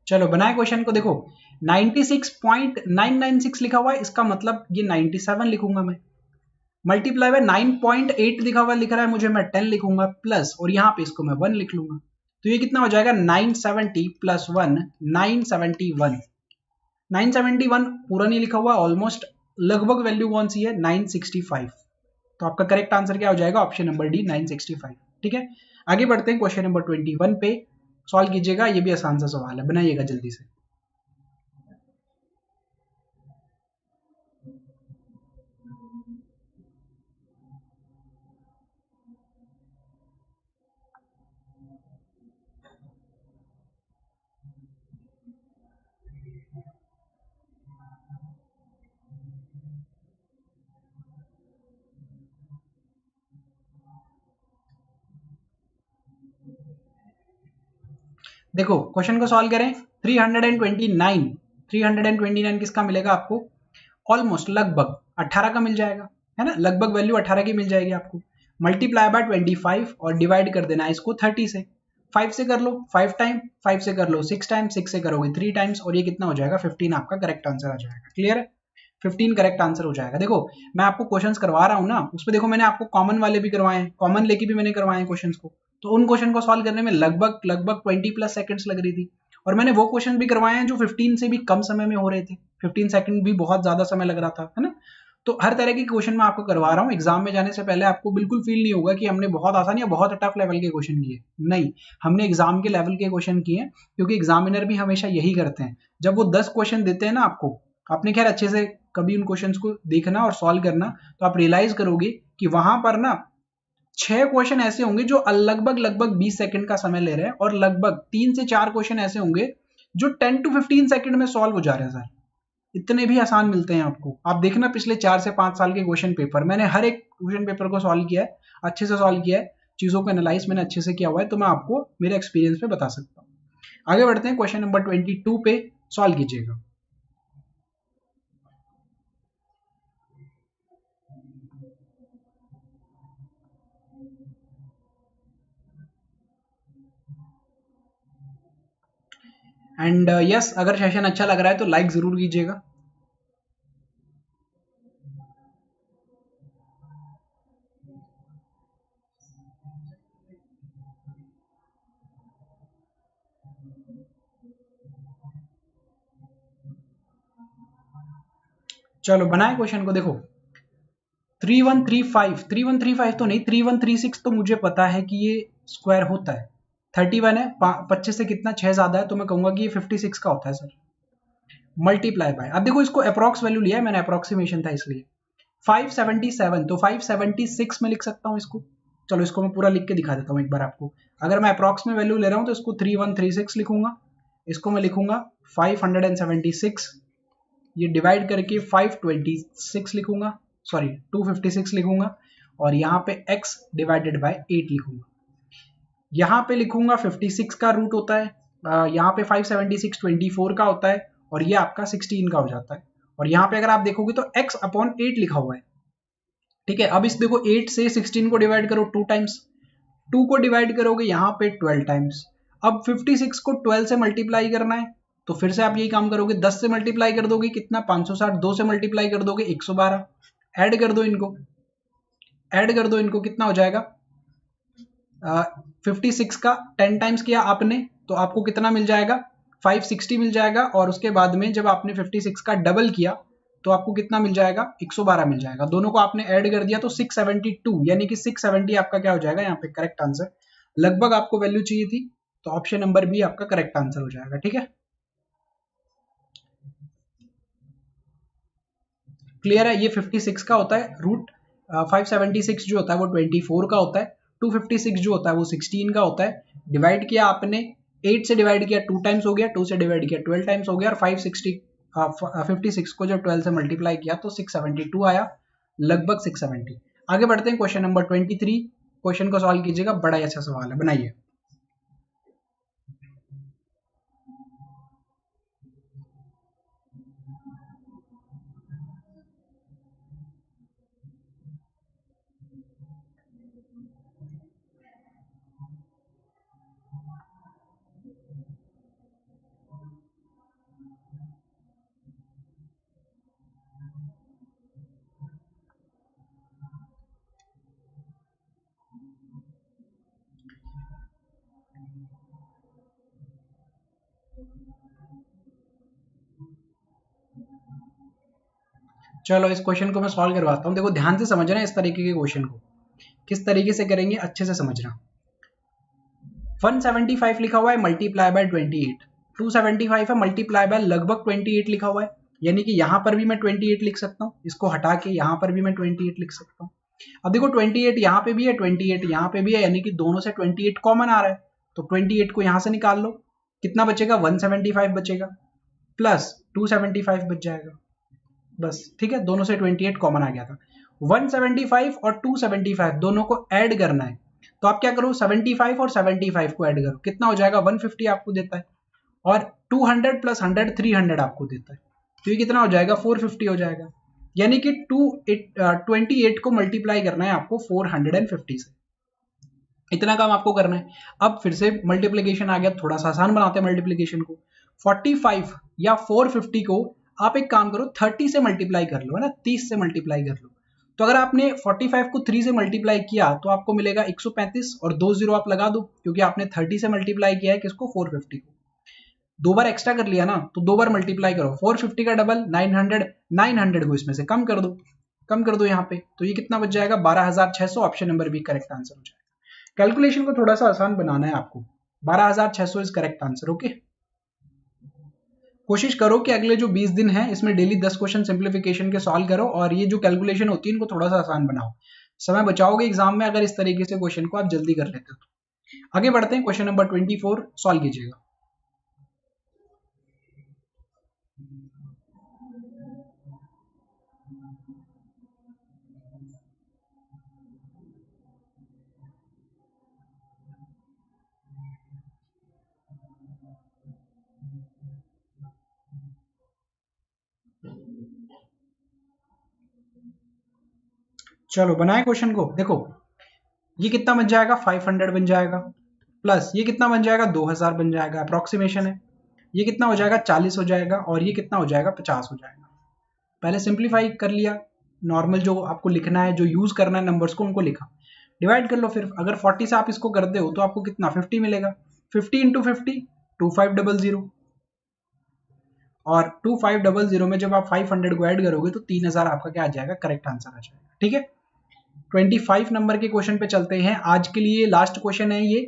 चलो बनाए क्वेश्चन को। देखो 96.996 लिखा हुआ है, इसका मतलब ये 97 लिखूंगा मैं। मल्टीप्लाई बाय 9.8 लिखा हुआ लिख रहा है मुझे, मैं 10 लिखूंगा प्लस, और यहाँ पे इसको मैं 1 लिख लूंगा। तो ये कितना हो जाएगा 970 प्लस 1 971। 971 पूरा नहीं लिखा हुआ, ऑलमोस्ट लगभग वैल्यू कौन सी है 965। तो आपका करेक्ट आंसर क्या हो जाएगा, ऑप्शन नंबर डी 965। ठीक है, आगे बढ़ते हैं, क्वेश्चन नंबर 21 पे सॉल्व कीजिएगा। ये भी आसान सा सवाल है, बनाइएगा जल्दी से। देखो क्वेश्चन को सॉल्व करें। 329 किसका मिलेगा आपको, ऑलमोस्ट लगभग 18 का मिल जाएगा, है ना। लगभग वैल्यू 18 की मिल जाएगी आपको। मल्टीप्लाई बाय 25 और डिवाइड कर देना है इसको 30 से। 5 से कर लो 5 टाइम, 5 से कर लो 6 टाइम, 6 से करोगे 3 टाइम्स, और ये कितना हो जाएगा 15 आपका करेक्ट आंसर आ जाएगा। क्लियर है, 15 करेक्ट आंसर हो जाएगा। देखो मैं आपको क्वेश्चंस करवा रहा हूँ ना, उसमें देखो मैंने आपको कॉमन वाले भी करवाए हैं, कॉमन लेके भी मैंने करवाए हैं क्वेश्चंस को। तो उन क्वेश्चन को सॉल्व करने में लगभग 20 प्लस सेकंड्स लग रही थी, और मैंने वो क्वेश्चन भी करवाए हैं जो 15 से भी कम समय में हो रहे थे। 15 सेकंड भी बहुत ज्यादा समय लग रहा था, है ना। तो हर तरह के क्वेश्चन मैं आपको करवा रहा हूँ। एग्जाम में जाने से पहले आपको बिल्कुल फील नहीं होगा कि हमने बहुत आसान या बहुत टफ लेवल के क्वेश्चन किए, नहीं, हमने एग्जाम के लेवल के क्वेश्चन किए, क्योंकि एग्जामिनर भी हमेशा यही करते हैं। जब वो 10 क्वेश्चन देते हैं ना आपको, आपने खैर अच्छे से कभी उन क्वेश्चंस को देखना और सॉल्व करना, तो आप रियलाइज करोगे कि वहां पर ना 6 क्वेश्चन ऐसे होंगे जो लगभग 20 सेकंड का समय ले रहे हैं, और लगभग 3 से 4 क्वेश्चन ऐसे होंगे जो 10 to 15 सेकंड में सॉल्व हो जा रहे हैं सर। इतने भी आसान मिलते हैं आपको। आप देखना पिछले 4 से 5 साल के क्वेश्चन पेपर, मैंने हर एक क्वेश्चन पेपर को सॉल्व किया है, अच्छे से सॉल्व किया है। चीज़ों को एनालाइज मैंने अच्छे से किया हुआ है, तो मैं आपको मेरे एक्सपीरियंस पे बता सकता हूँ। आगे बढ़ते हैं, क्वेश्चन नंबर 22 पे सॉल्व कीजिएगा। एंड यस, अगर सेशन अच्छा लग रहा है तो लाइक जरूर कीजिएगा। चलो बनाए क्वेश्चन को। देखो 3135 तो नहीं, 3136 तो मुझे पता है कि ये स्क्वायर होता है। 31 है, 25 से कितना 6 ज्यादा है, तो मैं कहूंगा कि ये 56 का होता है सर। मल्टीप्लाई बाय, अब देखो इसको अप्रॉक्स वैल्यू लिया है मैंने, अप्रॉक्सीमेशन था इसलिए। 577 तो 576 में लिख सकता हूँ इसको। चलो इसको मैं पूरा लिख के दिखा देता हूँ एक बार आपको। अगर मैं अप्रॉक्स में वैल्यू ले रहा हूँ तो इसको 3136 लिखूंगा, इसको मैं लिखूंगा 576, ये डिवाइड करके 526 लिखूंगा, सॉरी 256 लिखूंगा, और यहाँ पे x डिवाइडेड बाय 8 लिखूंगा। यहाँ पे लिखूंगा 56 का रूट होता है, यहाँ पे 576 24 का होता है, और ये आपका 16 का हो जाता है। और यहाँ पे अगर आप देखोगे तो x अपॉन 8 लिखा हुआ है। ठीक है, अब इस देखो 8 से 16 को डिवाइड करो 2 टाइम्स, 2 को डिवाइड करोगे यहाँ पे 12 टाइम्स। अब 56 को 12 से मल्टीप्लाई करना है, तो फिर से आप यही काम करोगे, 10 से मल्टीप्लाई कर दोगे कितना 560, 2 से मल्टीप्लाई कर दोगे 112, ऐड कर दो इनको, ऐड कर दो इनको, कितना हो जाएगा 56 का 10 टाइम्स किया आपने तो आपको कितना मिल जाएगा 560 मिल जाएगा, और उसके बाद में जब आपने 56 का डबल किया तो आपको कितना मिल जाएगा 112 मिल जाएगा। दोनों को आपने ऐड कर दिया तो 672, यानी कि 670 आपका क्या हो जाएगा यहाँ पे करेक्ट आंसर। लगभग आपको वैल्यू चाहिए थी, तो ऑप्शन नंबर बी आपका करेक्ट आंसर हो जाएगा। ठीक है, क्लियर है। ये 56 का होता है रूट, 576 जो होता है वो 24 का होता है, 256 जो होता है वो 16 का होता है। डिवाइड किया आपने, 8 से डिवाइड किया 2 टाइम्स हो गया, 2 से डिवाइड किया 12 टाइम्स हो गया, और 56 को जब 12 से मल्टीप्लाई किया तो 672 आया, लगभग 670। आगे बढ़ते हैं, क्वेश्चन नंबर 23, क्वेश्चन को सॉल्व कीजिएगा, बड़ा ही अच्छा सवाल है, बनाइए। चलो इस क्वेश्चन को मैं सॉल्व करवाता हूँ। देखो ध्यान से समझना इस तरीके के क्वेश्चन को, किस तरीके से करेंगे अच्छे से समझना। 175 लिखा हुआ है मल्टीप्लाई बाय 28, 275 है मल्टीप्लाई बाय लगभग 28 लिखा हुआ है, यानी कि यहां पर भी मैं 28 लिख सकता हूं, इसको हटा के यहां पर भी मैं 28 लिख सकता हूं। अब देखो 28 यहां पे भी है, 28 यहां पे भी है, यानी कि दोनों से 28 कॉमन आ रहा है, तो 28 को यहां से निकाल लो, कितना बचेगा 175 बचेगा, प्लस 275 बच जाएगा, बस। ठीक है, दोनों से 28 कॉमन आ गया था। 175 और 275 दोनों को ऐड करना है, तो आप क्या करो 75 और 75 को ऐड करो, कितना हो जाएगा 150 आपको देता है, और 200 प्लस 100 300 आपको देता है, तो ये कितना हो जाएगा 450 हो जाएगा। यानी कि 28 को मल्टीप्लाई करना है आपको 450 से, इतना काम आपको करना है। अब फिर से मल्टीप्लीकेशन आ गया, थोड़ा सा आसान बनाते हैं मल्टीप्लीकेशन को। 45 या 450 को आप एक काम करो 30 से मल्टीप्लाई कर लो, है ना, 30 से मल्टीप्लाई कर लो। तो अगर आपने 45 को 3 से मल्टीप्लाई किया तो आपको मिलेगा 135, और 2 जीरो आप लगा दो क्योंकि आपने 30 से मल्टीप्लाई किया है किसको 450 को, दो बार एक्स्ट्रा कर लिया ना, तो दो बार मल्टीप्लाई करो, 450 का डबल 900, 900 को इसमें से कम कर दो, कम कर दो यहाँ पे, तो ये कितना बच जाएगा 12600, option number B correct answer हो जाएगा। कैलकुलेशन को थोड़ा सा आसान बनाना है आपको, 12600 इज करेक्ट आंसर। ओके, कोशिश करो कि अगले जो 20 दिन है इसमें डेली 10 क्वेश्चन सिंप्लीफिकेशन के सॉल्व करो, और ये जो कैलकुलेशन होती है इनको थोड़ा सा आसान बनाओ, समय बचाओगे एग्जाम में अगर इस तरीके से क्वेश्चन को आप जल्दी कर लेते हो तो। आगे बढ़ते हैं, क्वेश्चन नंबर 24 सॉल्व कीजिएगा। चलो बनाए क्वेश्चन को। देखो ये कितना बन जाएगा, 500 बन जाएगा, प्लस ये कितना बन जाएगा, 2000 बन जाएगा, अप्रोक्सीमेशन है। ये कितना हो जाएगा, 40 हो जाएगा, और ये कितना हो जाएगा, 50 हो जाएगा। पहले सिंप्लीफाई कर लिया, नॉर्मल जो आपको लिखना है, जो यूज करना है नंबर्स को, उनको लिखा, डिवाइड कर लो। फिर अगर 40 से आप इसको करते हो तो आपको कितना 50 मिलेगा। 50 इंटू 50 2500, और 2500 में जब आप 500 को ऐड करोगे तो 3000 आपका क्या आ जाएगा, करेक्ट आंसर आ जाएगा। ठीक है, 25 नंबर के क्वेश्चन पे चलते हैं। आज के लिए लास्ट क्वेश्चन है ये,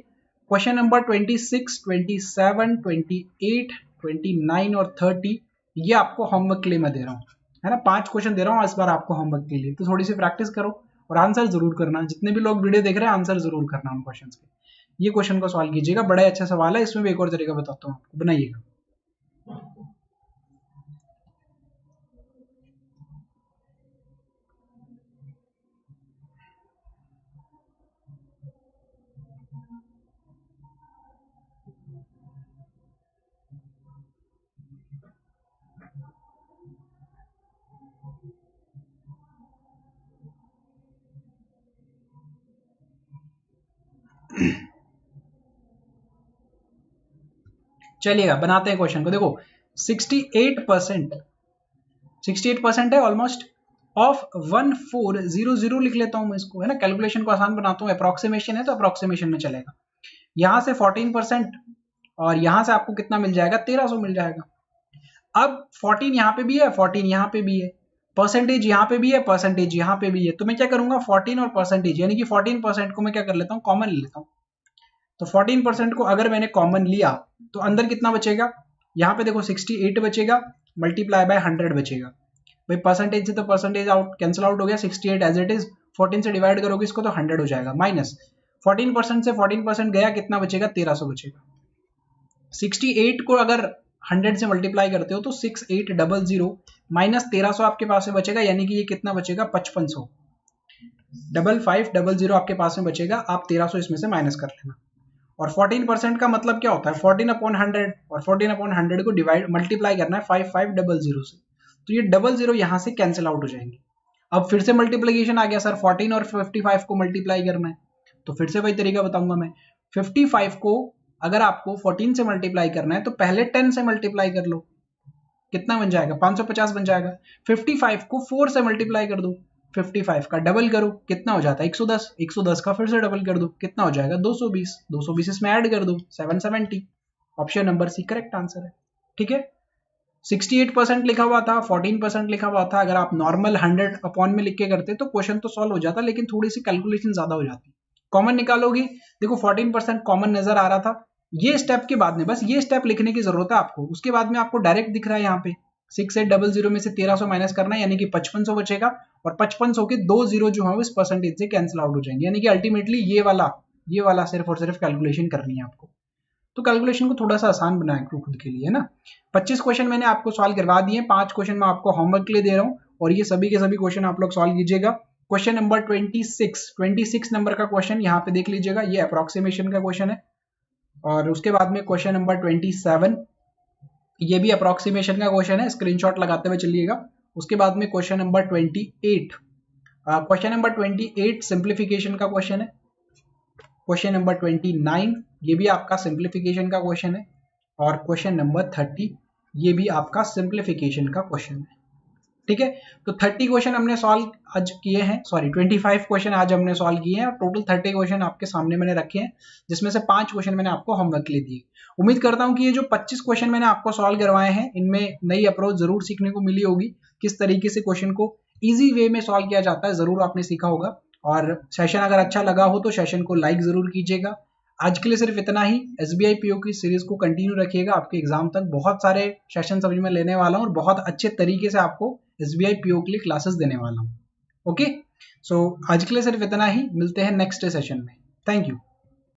क्वेश्चन नंबर 26, 27, 28, 29 और 30। ये आपको होमवर्क के लिए मैं दे रहा हूँ, है ना। 5 क्वेश्चन दे रहा हूँ इस बार आपको होमवर्क के लिए, तो थोड़ी सी प्रैक्टिस करो और आंसर जरूर करना। जितने भी लोग वीडियो देख रहे हैं आंसर जरूर करना उन क्वेश्चन के। ये क्वेश्चन को सॉल्व कीजिएगा, बड़ा अच्छा सवाल है। इसमें भी एक और तरीका बताता हूँ आपको, बनाइएगा। चलिएगा बनाते हैं क्वेश्चन को। देखो 68% है ऑलमोस्ट ऑफ 1400 लिख लेता हूं मैं इसको, है ना। कैलकुलेशन को आसान बनाता हूं, अप्रोक्सीमेशन है तो अप्रोक्सीमेशन में चलेगा। यहां से 14% और यहां से आपको कितना मिल जाएगा, 1300 मिल जाएगा। अब 14 यहां पे भी है, 14 यहां पे भी है, परसेंटेज यहां पे भी है, परसेंटेज यहां पे भी है। तो मैं क्या करूंगा, 14 और परसेंटेज यानी कि 14% को मैं क्या कर लेता हूं, कॉमन ले लेता हूं। तो 14% को अगर मैंने कॉमन लिया तो अंदर कितना बचेगा, यहाँ पे देखो 68 बचेगा, मल्टीप्लाई बाय 100 बचेगा। भाई परसेंटेज से तो परसेंटेज आउट कैंसिल आउट हो गया, 68 एज इट इज। 14 से डिवाइड करोगे इसको तो 100 हो जाएगा, माइनस 14% से 14% गया, कितना बचेगा, 1300 बचेगा। 68 को अगर 100 से मल्टीप्लाई करते हो तो 6800 माइनस 1300 आपके पास में बचेगा, यानी कि ये कितना बचेगा, 5500। 5500 आपके पास में बचेगा, आप 1300 इसमें से माइनस कर लेना। और 14% का मतलब क्या होता है, 14/100, और 14/100 को डिवाइड मल्टीप्लाई करना है 5500 से। तो ये 00 यहां से कैंसिल आउट हो जाएंगे। अब फिर से मल्टीप्लीकेशन आ गया सर, 14 और 55 को मल्टीप्लाई करना है, तो फिर से वही तरीका बताऊंगा मैं। 55 को अगर आपको 14 से मल्टीप्लाई करना है तो पहले 10 से मल्टीप्लाई कर लो, कितना बन जाएगा, 550 बन जाएगा। 55 को 4 से मल्टीप्लाई कर दो, 55 का डबल करो, कितना हो जाता है, 110। 110 का फिर से डबल कर दो, कितना हो जाएगा, 220। 220 इसमें ऐड कर दो, 770। Option number C correct answer है। ठीक है, 68% लिखा हुआ था, 14% लिखा हुआ था। अगर आप नॉर्मल 100 अपॉन में लिख के करते तो क्वेश्चन तो सॉल्व हो जाता, लेकिन थोड़ी सी कैलकुलेशन ज्यादा हो जाती। कॉमन निकालोगे, देखो 14% कॉमन नजर आ रहा था। ये स्टेप के बाद में बस ये स्टेप लिखने की जरूरत है आपको, उसके बाद में आपको डायरेक्ट दिख रहा है यहाँ पे 6800 में से 1300 माइनस करना है, यानी कि 5500 बचेगा, और 5500 के 2 जीरो जो है इस परसेंटेज से कैंसिल आउट हो जाएंगे, यानी कि अल्टीमेटली ये वाला सिर्फ और सिर्फ कैलकुलेशन करनी है आपको। तो कैलकुलेशन को थोड़ा सा आसान बनाया खुद के लिए, है ना। 25 क्वेश्चन मैंने आपको सॉल्व करवा दिए, 5 क्वेश्चन मैं आपको होमवर्क के लिए दे रहा हूँ, और ये सभी के सभी क्वेश्चन आप लोग सॉल्व कीजिएगा। क्वेश्चन नंबर 26 नंबर का क्वेश्चन यहाँ पे देख लीजिएगा, ये अप्रोक्सीमेशन का क्वेश्चन है। और उसके बाद में क्वेश्चन नंबर 27, ये भी अप्रोक्सीमेशन का क्वेश्चन है, स्क्रीनशॉट लगाते हुए चलिएगा। उसके बाद में question number 28, question number 28 simplification का क्वेश्चन है। क्वेश्चन नंबर 29, ये भी आपका सिंप्लीफिकेशन का क्वेश्चन है। और क्वेश्चन नंबर 30, ये भी आपका सिंप्लीफिकेशन का क्वेश्चन है। ठीक है, तो 30 क्वेश्चन हमने सॉल्व आज किए हैं, सॉरी 25 क्वेश्चन आज हमने सॉल्व किए हैं, और टोटल 30 क्वेश्चन आपके सामने मैंने रखे हैं, जिसमें से 5 क्वेश्चन मैंने आपको होमवर्क के लिए दिए। उम्मीद करता हूं कि ये जो 25 क्वेश्चन मैंने आपको सॉल्व करवाए हैं, इनमें नई अप्रोच जरूर सीखने को मिली होगी, किस तरीके से क्वेश्चन को ईजी वे में सॉल्व किया जाता है, जरूर आपने सीखा होगा। और सेशन अगर अच्छा लगा हो तो सेशन को लाइक जरूर कीजिएगा। आज के लिए सिर्फ इतना ही। एसबीआई पीओ की सीरीज को कंटिन्यू रखिएगा, आपके एग्जाम तक बहुत सारे सेशन समझ में लेने वाला हूँ, और बहुत अच्छे तरीके से आपको एसबीआई पीओ के लिए क्लासेस देने वाला हूँ। ओके, सो आज के लिए सिर्फ इतना ही, मिलते हैं नेक्स्ट सेशन में। Thank you.